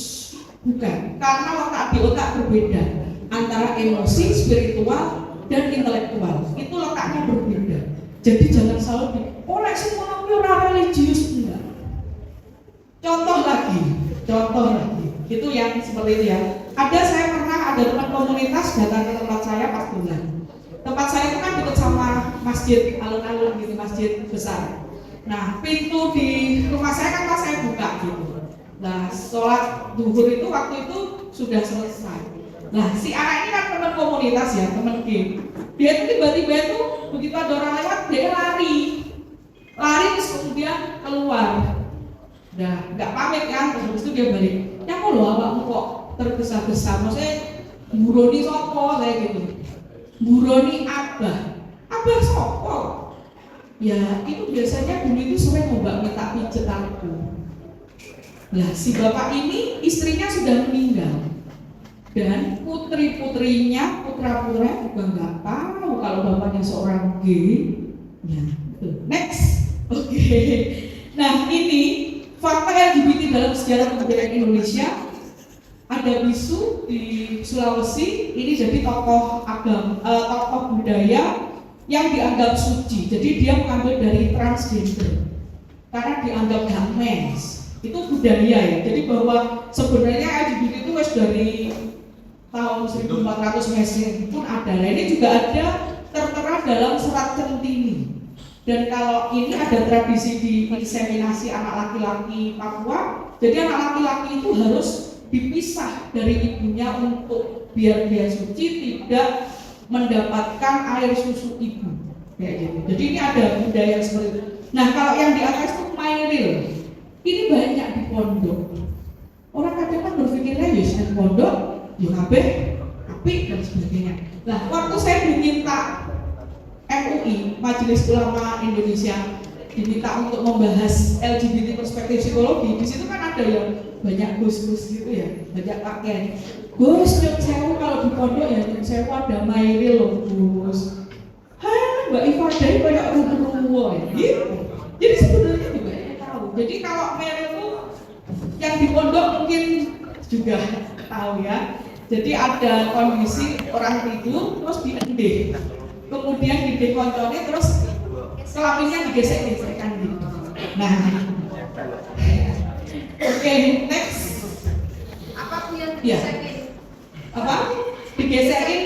bukan. Karena otak di otak berbeda antara emosi, spiritual, dan intelektual. Itu letaknya berbeda. Jadi jangan selalu oleh semua orang religius enggak. Contoh lagi. Itu yang seperti itu ya. Saya pernah ada teman komunitas datang ke tempat saya pas bulan. Tempat saya itu kan dekat sama masjid alun-alun gitu, masjid besar. Nah, pintu di rumah saya kan pas saya buka gitu. Nah, sholat duhur itu waktu itu sudah selesai. Nah, si anak ini kan teman komunitas ya, teman game. Dia itu tiba-tiba itu begitu ada orang lewat, dia lari terus kemudian keluar. Nah, nggak pamit kan, terus itu dia balik. Ya kok loh awakmu kok tergesa-gesa, maksudnya buroni sopo saya gitu. Buroni abah sopo. Ya itu biasanya dulu itu sering mbak minta pijet aku. Nah si bapak ini istrinya sudah meninggal dan putri-putrinya, putra-putra juga nggak tahu kalau bapaknya seorang gay. Ya, next, oke. Nah ini fakta LGBT dalam sejarah kebudayaan Indonesia. Ada bisu di Sulawesi, ini jadi tokoh budaya yang dianggap suci. Jadi dia mengambil dari transgender karena dianggap gak mens. Itu budaya ya. Jadi bahwa sebenarnya LGBT itu wes dari tahun 1400 Masehi pun ada. Nah, ini juga ada tertera dalam Serat Centini. Dan kalau ini ada tradisi di inseminasi anak laki-laki Papua, jadi anak laki-laki itu harus dipisah dari ibunya untuk biar dia suci, tidak mendapatkan air susu ibu kayak gitu. Jadi ini ada budaya seperti itu. Nah kalau yang di atas itu mairil, ini banyak di pondok. Orang kadang kan berpikirnya ya di pondok, ya kabeh apik dan sebagainya. Nah waktu saya diminta MUI, Majelis Ulama Indonesia, diminta untuk membahas LGBT perspektif psikologi, di situ kan ada yang banyak gus-gus gitu ya, banyak pakaian. Gus, nyok sewu kalau di pondok ya nyok sewu ada mairil loh Gus. Hai, Mbak Ifadah banyak ruwo ya. Gitu. Jadi sebenarnya juga ya tahu. Jadi kalau mairil itu yang di pondok mungkin juga tahu ya. Jadi ada kondisi orang tidur terus diendeh, kemudian diendeh konconnya terus kelaminnya digesek-gesekkan gitu. Nah, oke, next. Apa tuh yang Ya. digesekin? Apa? Digesekin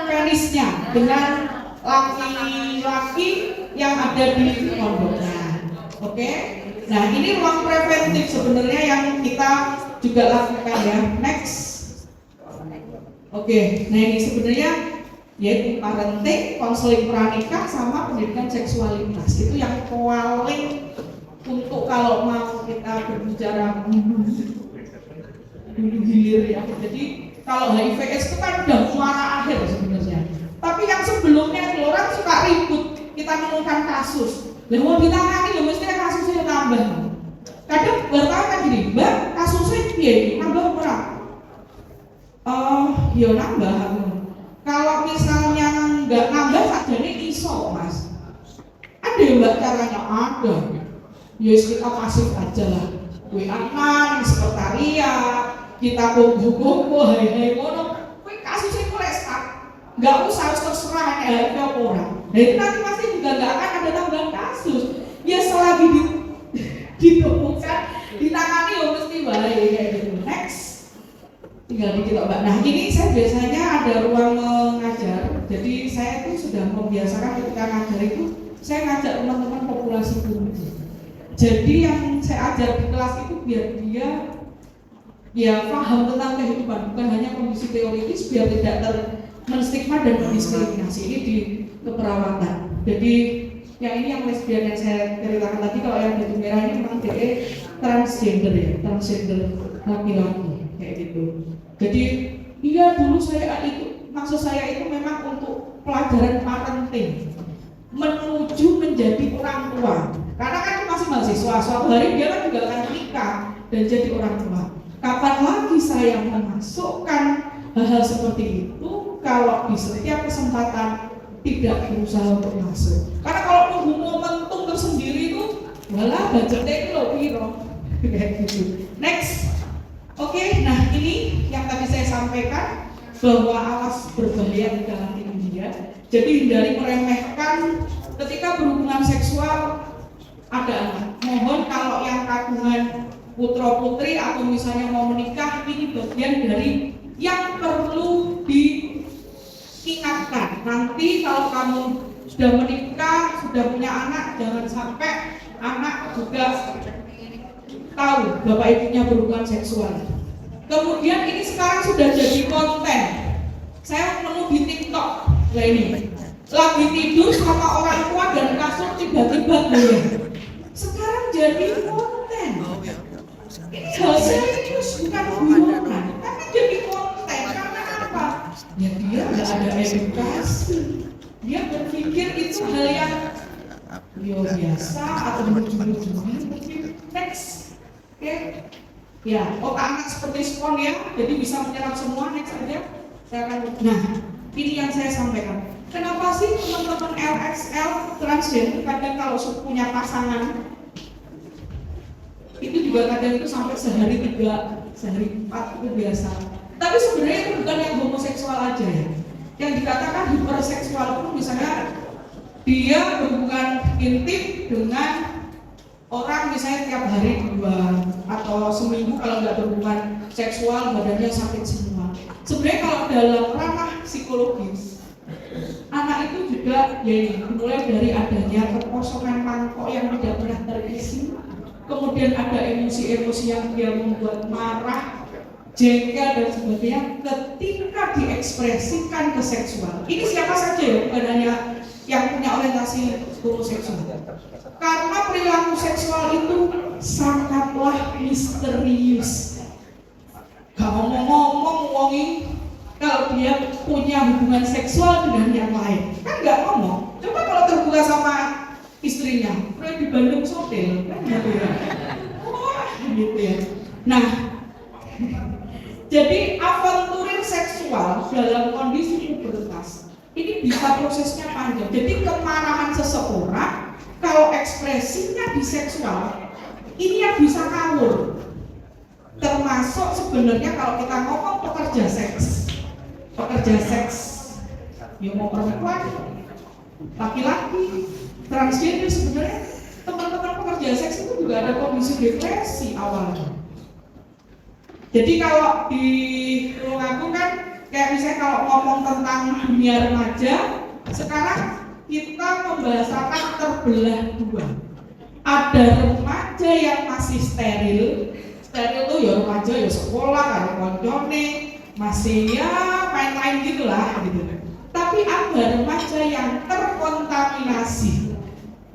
penisnya dengan laki-laki yang ada di pondok. Nah, oke. Nah, ini ruang preventif sebenarnya yang kita juga lakukan ya. Next. Oke. Nah, ini sebenarnya yaitu parenting, konseling pranikah sama pendidikan seksualitas. Itu yang paling untuk kalau mau kita berbicara hulu hilir ya. Jadi kalau HIV/AIDS itu kan udah muara akhir sebenarnya. Tapi yang sebelumnya orang suka ribut, kita menemukan kasus Lah mau ditangani lho mesti kasusnya tambah. Kadang wartawan kan gini, Mbak, kasusnya piye? Nambah ora? Ya nambah. Kalau misalnya nggak nambah sajane iso, Mas. Ada ya Mbak caranya? Ada. Ya kita pasif aja lah. WA-an, sekretariat, kita kumpul-kumpul, hai-hai ngono. Kuwi kasusnya mulai start. Nggak usah terserah ke orang. Nah itu nanti pasti juga nggak akan ada tambahan kasus. Ya selagi ditemukan, ditangani ya mesti baik kayak gitu. Next, tinggal dikit Mbak. Nah ini saya biasanya ada ruang mengajar. Jadi saya tuh sudah membiasakan ketika ngajar itu saya ngajak teman-teman populasi guru. Jadi yang saya ajar di kelas itu biar dia ya paham tentang kehidupan, bukan hanya kondisi teoritis, biar tidak menstigma dan mendiskriminasi ini di keperawatan. Jadi yang ini yang lesbian yang saya ceritakan tadi, kalau yang baju merah ini memang dia transgender ya, transgender laki-laki kayak gitu. Jadi iya dulu saya itu, maksud saya itu memang untuk pelajaran parenting menuju menjadi orang tua. Karena kan itu masih mahasiswa, suatu hari dia kan juga akan menikah dan jadi orang tua. Kapan lagi saya memasukkan hal-hal seperti itu kalau di setiap kesempatan tidak berusaha untuk masuk. Karena kalau nunggu momentum tersendiri itu, walah budgetnya itu loh piro. Kayak gitu. Next. Oke, nah ini yang tadi saya sampaikan bahwa awas berbahaya di dalam India. Jadi hindari meremehkan ketika berhubungan seksual ada anak. Mohon kalau yang kandungan putra putri atau misalnya mau menikah, ini bagian dari yang perlu diingatkan. Nanti kalau kamu sudah menikah, sudah punya anak, jangan sampai anak juga tahu bapak ibunya berhubungan seksual. Kemudian ini sekarang sudah jadi konten. Saya nemu di TikTok. Nah ini lagi tidur sama orang tua dan kasur tiba-tiba goyang. Sekarang jadi konten. Ini hal serius, bukan guyonan. Tapi jadi konten karena apa? Ya dia nggak ada edukasi. Dia berpikir itu hal yang biasa atau lucu-lucuan. Next, oke? Ya, otak anak seperti spon ya, jadi bisa menyerap semua. Next aja. Saya akan. Nah, ini yang saya sampaikan. Kenapa sih teman-teman LXL transgender kadang kalau punya pasangan itu juga kadang itu sampai sehari 3, sehari 4 itu biasa. Tapi sebenarnya itu bukan yang homoseksual aja ya. Yang dikatakan hiperseksual itu misalnya dia berhubungan intim dengan orang misalnya tiap hari 2 atau seminggu kalau nggak berhubungan seksual badannya sakit semua. Sebenarnya kalau dalam ranah psikologis anak itu juga ya ini dimulai dari adanya kekosongan mangkok yang tidak pernah terisi, kemudian ada emosi-emosi yang dia membuat marah, jengkel dan sebagainya ketika diekspresikan ke seksual. Ini siapa saja ya, bukan hanya yang punya orientasi homoseksual. Karena perilaku seksual itu sangatlah misterius. Gak ngomong-ngomong wongi kalau dia punya hubungan seksual dengan yang lain, kan nggak ngomong. Coba kalau terbuka sama istrinya, udah di Bandung Sotel, kan gitu ya. Wah, gitu ya. Nah, jadi avanturir seksual dalam kondisi pubertas ini bisa prosesnya panjang. Jadi kemarahan seseorang kalau ekspresinya di seksual ini yang bisa ngawur. Termasuk sebenarnya kalau kita ngomong pekerja seks, ya mau perempuan, laki-laki, transgender, sebenarnya teman-teman pekerja seks itu juga ada kondisi depresi awalnya. Jadi kalau di Tulungagung kan kayak misalnya kalau ngomong tentang dunia remaja, sekarang kita membahasakan terbelah 2. Ada remaja yang masih steril tuh ya remaja ya sekolah karo koncone masih ya main-main gitulah gitu. Tapi ada remaja yang terkontaminasi.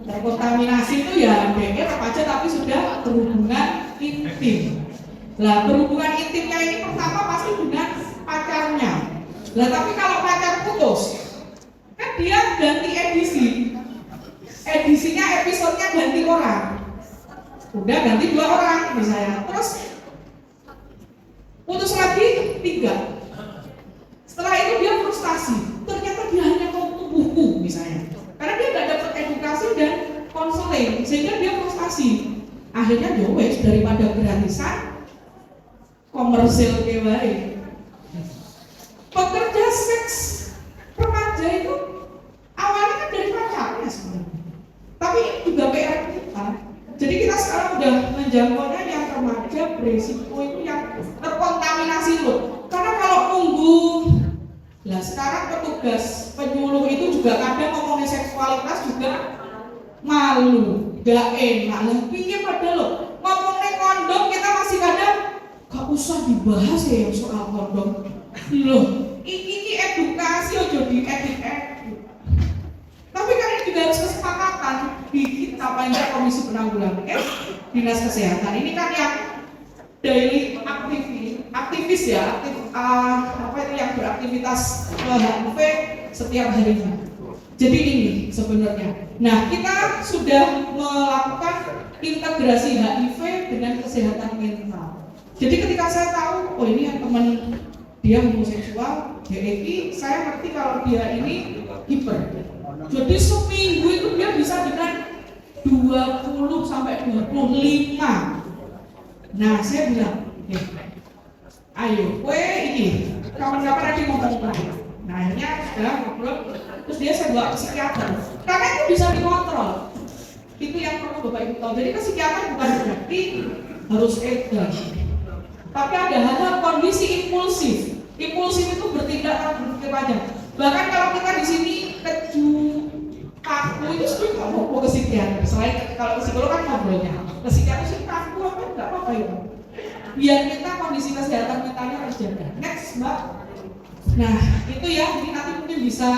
Terkontaminasi itu ya dia remaja tapi sudah berhubungan intim. Lah berhubungan intimnya ini pertama pasti dengan pacarnya. Lah tapi kalau pacar putus, kan dia ganti edisi. edisinya, episodenya ganti orang, udah ganti 2 orang misalnya, terus putus lagi 3. Setelah itu dia frustasi, ternyata dia hanya mau buku misalnya, karena dia nggak dapat edukasi dan konseling, sehingga dia frustasi. Akhirnya ya wes, daripada gratisan, komersil kewae. Pekerja seks remaja itu awalnya kan dari pacarnya sebenarnya, tapi ini juga PR kita. Jadi kita sekarang udah menjangkaunya yang remaja berisiko itu yang terkontaminasi loh. Karena kalau nunggu, lah sekarang petugas penyuluh itu juga kadang ngomongin seksualitas juga malu, gak enak. Lah piye padahal loh, ngomongin kondom kita masih kadang gak usah dibahas ya yang soal kondom. Loh, ini edukasi ojo diedit-edit. Tapi kan ini juga harus kesepakatan di kita banyak komisi penanggulangan dinas kesehatan. Ini kan yang daily aktivis ya, apa itu yang beraktivitas HIV setiap harinya. Jadi ini sebenarnya. Nah, kita sudah melakukan integrasi HIV dengan kesehatan mental. Jadi ketika saya tahu, oh ini yang teman dia homoseksual, DEI, saya ngerti kalau dia ini hiper. Jadi seminggu itu dia bisa dengan 20 sampai 25. Nah, saya bilang, ayo, ini kawan-kawan lagi ngomong. Nah, akhirnya sudah ngobrol, terus dia saya bawa ke psikiater. Karena itu bisa dikontrol. Itu yang perlu Bapak Ibu tahu. Jadi ke psikiater bukan berarti harus edan. Tapi ada hal-hal kondisi impulsif. Impulsif itu bertindak tanpa berpikir panjang. Bahkan kalau kita di sini keju kaku itu sebenarnya nggak mau ke psikiater. Selain kalau ke psikolog kan ngobrolnya, ke psikiater sih kaku apa nggak apa-apa itu. Biar kita kondisi kesehatan mentalnya terjaga. Next, Mbak. Nah, itu ya, ini nanti mungkin bisa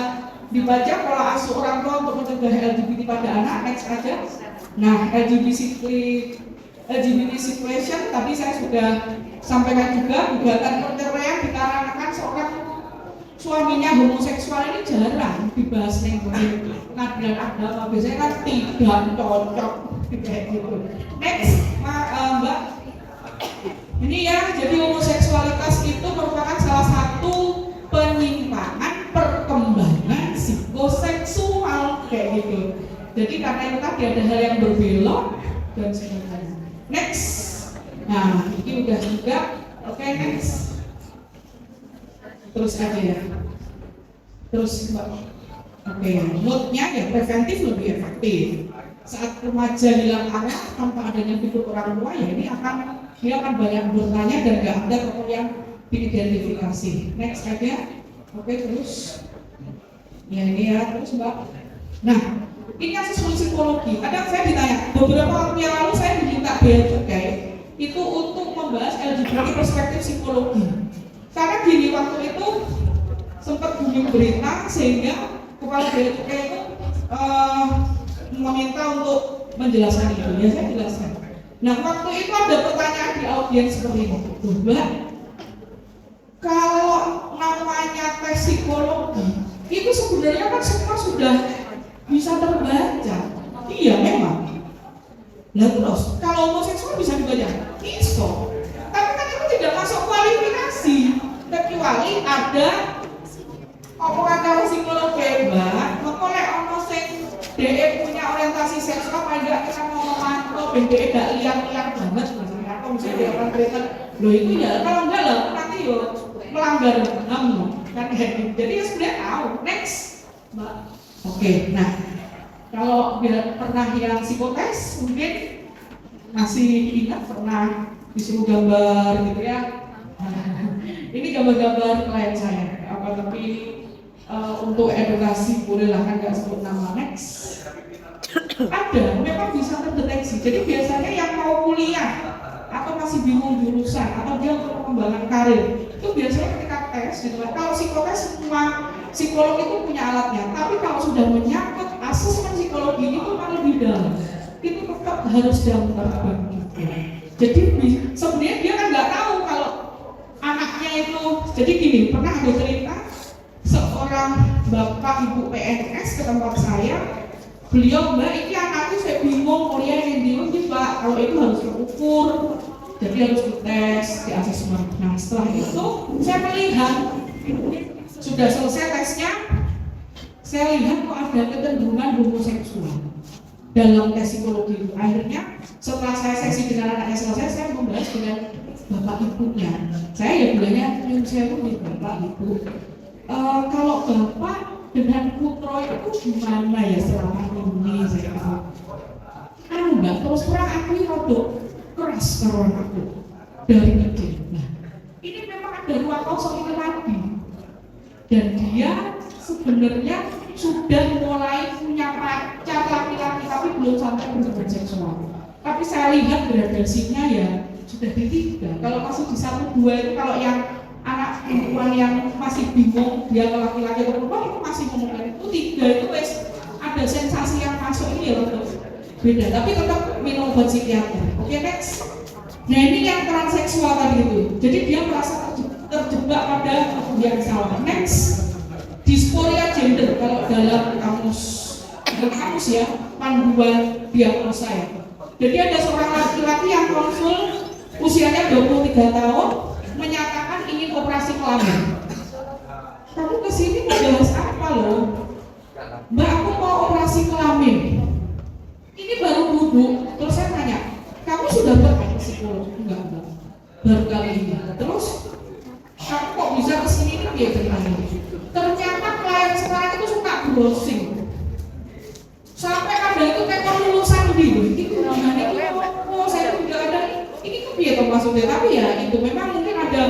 dibaca pola asuh orang tua untuk mencegah LGBT pada anak. Next aja. Nah, LGBT situation tadi saya sudah sampaikan juga, gugatan perceraian dikarenakan seorang suaminya homoseksual ini jarang dibahas di pengadilan agama. Biasanya kan tidak cocok kayak gitu. Next, Mbak. Ini ya, jadi homoseksualitas itu merupakan salah satu penyimpangan perkembangan psikoseksual kayak gitu. Jadi karena itu tadi ada hal yang berbelok dan sebagainya. Next. Nah, ini udah juga. Oke, next. Terus aja ya. Terus Mbak. Oke, moodnya ya preventif lebih efektif. Saat remaja hilang arah tanpa adanya figur orang tua, ya ini dia akan banyak bertanya dan nggak ada tokoh yang diidentifikasi. Next aja. Oke, terus. Ya ini ya, terus Mbak. Nah, ini asesmen psikologi. Kadang saya ditanya, beberapa waktu yang lalu saya diminta Bea Cukai itu untuk membahas LGBT perspektif psikologi. Karena gini, waktu itu sempat booming berita sehingga kepala Bea Cukai itu meminta untuk menjelaskan itu. Ya saya jelaskan. Nah, waktu itu ada pertanyaan di audiens seperti ini. Mbak, kalau namanya tes psikologi itu sebenarnya kan semua sudah bisa terbaca. Iya memang. Nah terus, kalau homoseksual bisa dibaca? Bisa. Tapi kan itu tidak masuk kualifikasi. Kecuali ada omongan kalau psikolog hebat, mengkolek ono sing DE punya orientasi seksual, pada kita ngomong mantap, DE gak liar-liar banget misalnya, atau misalnya dia orang Kristen. Loh itu ya, kalau enggak lah, nanti yo melanggar HAM kan gitu. Jadi ya sebenarnya tahu. Next, Mbak. Oke, nah kalau pernah yang psikotes mungkin masih ingat pernah disuruh gambar gitu ya. Ini gambar-gambar klien saya. Tapi untuk edukasi bolehlah kan nggak sebut nama. Next. Ada, memang bisa terdeteksi. Jadi biasanya yang mau kuliah atau masih bingung jurusan atau dia untuk pengembangan karir itu biasanya ketika tes gitu kan. Kalau psikotes semua psikolog itu punya alatnya, tapi kalau sudah menyangkut asesmen psikologi itu kan lebih dalam, itu tetap harus daftar juga. Jadi sebenarnya dia kan nggak tahu kalau anaknya itu. Jadi gini, pernah ada cerita seorang bapak ibu PNS ke tempat saya, beliau, mbak ini anakku saya bingung kuliah yang di Pak, kalau itu harus terukur, jadi harus dites, di asesmen. Nah setelah itu saya melihat sudah selesai tesnya, saya lihat kok ada kecenderungan homoseksual dalam tes psikologi itu. Akhirnya setelah saya sesi dengan anaknya selesai, saya membahas dengan bapak ibunya. Saya ya bilangnya, saya itu bapak ibu. Kalau bapak dengan putro itu gimana ya selama ini? Saya kata, mbak, terus terang aku ini rodok keras karo anakku dari kecil. Nah, ini memang ada ruang kosong ini lagi, dan dia sebenarnya sudah mulai punya pacar laki-laki tapi belum sampai berhubungan seksual. Tapi saya lihat gradasinya ya sudah di 3. Kalau masuk di 1, 2 itu kalau yang anak perempuan yang masih bingung dia ke laki-laki atau perempuan itu masih ngomongin itu 3 itu wes ada sensasi yang masuk ini ya untuk beda. Tapi tetap minum obat psikiater. Oke, next. Nah ini yang transseksual tadi itu. Jadi dia merasa terjebak pada yang salah. Next. Dysphoria gender kalau dalam kamus ya, panduan diagnosa ya. Jadi ada seorang laki-laki yang konsul usianya 23 tahun menyatakan ingin operasi kelamin. Kamu kesini mau bahas apa loh? Mbak, aku mau operasi kelamin. Ini baru duduk, terus saya tanya, kamu sudah berapa psikolog? Enggak, baru kali ini. Terus kamu kok bisa kesini ini dia ceritanya? Ternyata klien sekarang itu suka browsing. Sampai ada itu kayak lulusan di itu namanya saya tidak ada ini tuh biar maksudnya, tapi ya itu memang mungkin ada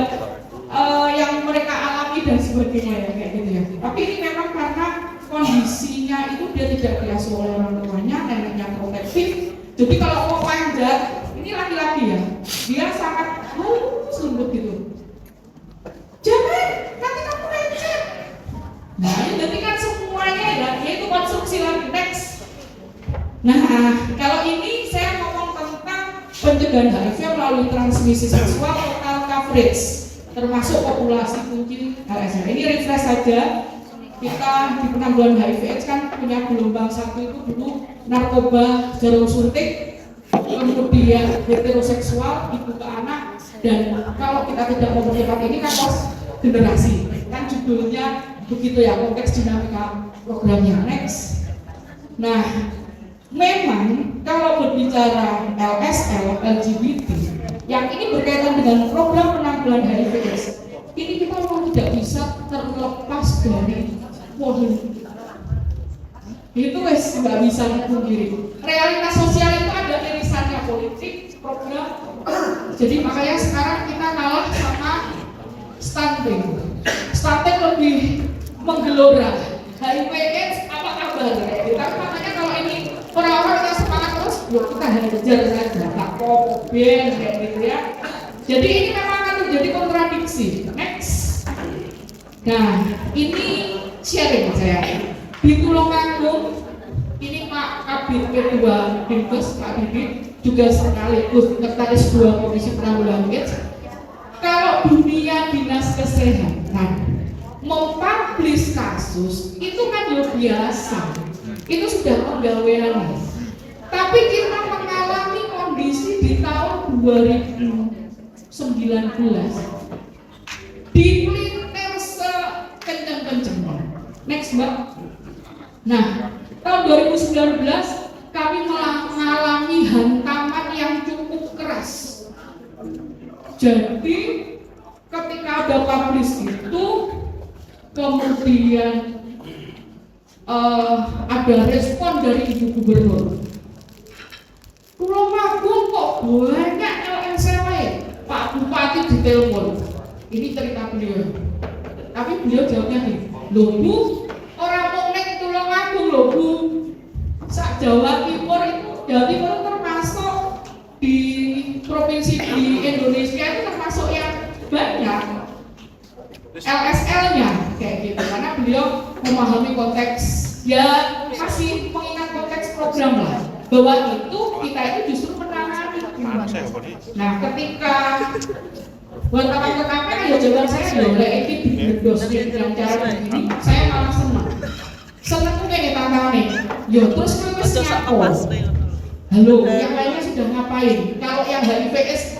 yang mereka alami dan sebagainya ya kayak gitu ya. Tapi ini memang karena kondisinya itu dia tidak diasuh oleh orang tuanya, neneknya protektif. Jadi kalau mau panjat, ini laki-laki ya, dia sangat halus lembut gitu. Jangan, nanti kamu lecet. Nah, jadi kan semuanya ya, yaitu konsumsi lagi. Next. Nah, kalau ini saya ngomong tentang pencegahan HIV melalui transmisi seksual total coverage, termasuk populasi kunci LSR. Ini refresh saja. Kita di penanggulangan HIV/AIDS kan punya gelombang 1 itu dulu narkoba, jarum suntik, kemudian heteroseksual, ibu ke anak, dan kalau kita tidak mempercepat ini kan pos generasi. Kan judulnya begitu ya, konteks dinamika programnya. Next. Nah, memang kalau berbicara LSL, LGBT, yang ini berkaitan dengan program penanggulangan HIV/AIDS, ini kita memang tidak bisa terlepas dari model. Itu wes nggak bisa dipungkiri. Realitas sosial itu ada irisannya politik, program. Jadi makanya sekarang kita kalah sama stunting. Stunting lebih menggelora. HIV/AIDS apa kabar? Tapi makanya kalau ini orang-orang yang semangat terus, yuk kita hajar saja, tak kok ben kayak gitu ya. Jadi ini memang akan terjadi kontradiksi. Next. Nah, ini sharing saya. Di Tulungagung, ini Pak Kabid Kedua Dinkes, Pak Didi, juga sekaligus sekretaris 2 Komisi Penanggulangan AIDS. Kalau dunia dinas kesehatan mempublish kasus, itu kan luar biasa. Itu sudah penggawean. Tapi kita mengalami kondisi di tahun 2019 dipelintir sekencang-kencangnya. Next, Mbak. Nah, tahun 2019 kami mengalami hantaman yang cukup keras. Jadi ketika ada publish itu, kemudian ada respon dari Ibu Gubernur. Tulungagung kok banyak LSW, Pak Bupati ditelepon. Ini cerita beliau. Tapi beliau jawabnya nih, loh Bu, orang mau nek Tulungagung loh Bu. Sak Jawa Timur itu, Jawa Timur termasuk di provinsi di Indonesia itu termasuk yang banyak LSL-nya kayak gitu, karena beliau memahami konteks, ya masih mengingat konteks program lah, bahwa itu kita itu justru menangani. Nah, ketika buat teman-teman ya jawaban saya boleh ini di dos yang cara begini, saya malah senang tuh kayak tantangan nih. Yo terus kowe wis ngapo? Halo, yang lainnya sudah ngapain? Kalau yang HIV/AIDS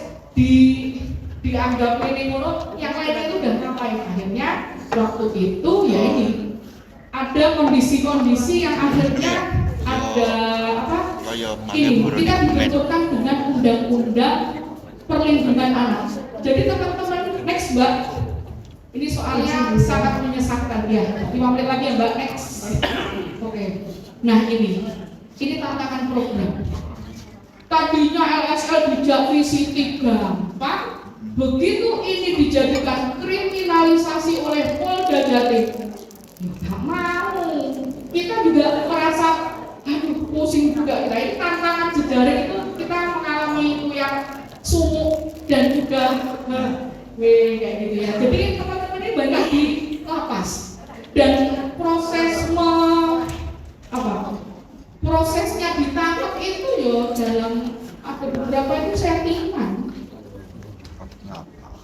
dianggap ini ngono, yang lainnya itu udah ngapain? Akhirnya waktu itu ya ini ada kondisi-kondisi yang akhirnya ada apa? Ini kita dibenturkan dengan undang-undang perlindungan anak. Jadi teman-teman next Mbak, ini soalnya sangat menyesatkan ya. 5 menit lagi ya Mbak, next. Oke. Nah ini tantangan program. Tadinya LSL VCT gampang, begitu ini dijadikan kriminalisasi oleh Polda Jatim, nggak mau. Kita juga merasa, aduh pusing juga kita. Ini tantangan jejaring itu kita mengalami itu yang sumuk dan juga kayak gitu ya. Jadi teman-teman ini banyak di lapas dan prosesnya ditangkap itu yo dalam ada beberapa itu settingan.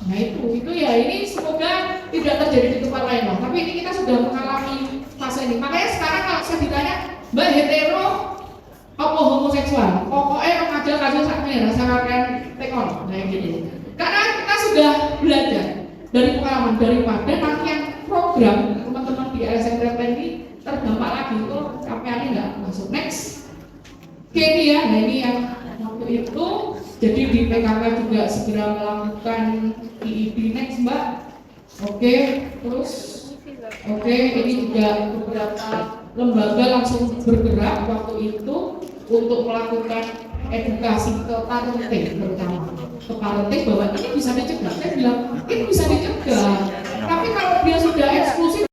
Nah itu ya ini semoga tidak terjadi di tempat lain loh. Tapi ini kita sudah mengalami fase ini. Makanya sekarang kalau saya ditanya Mbak hetero apa homoseksual, pokoknya remaja kasus sakit rasakan tekon, kayak gitu. Karena kita sudah belajar dari pengalaman daripada nanti yang program teman-teman di LSM ini terdampak lagi itu KPA-nya nggak masuk. Next, Kenia, nah ini yang waktu itu jadi di PKK juga segera melakukan IID. Next Mbak, oke, terus oke, ini juga beberapa lembaga langsung bergerak waktu itu untuk melakukan edukasi ke parenting terutama ke parenting bahwa ini bisa dicegah. Saya bilang ini bisa dicegah, tapi kalau dia sudah eksklusif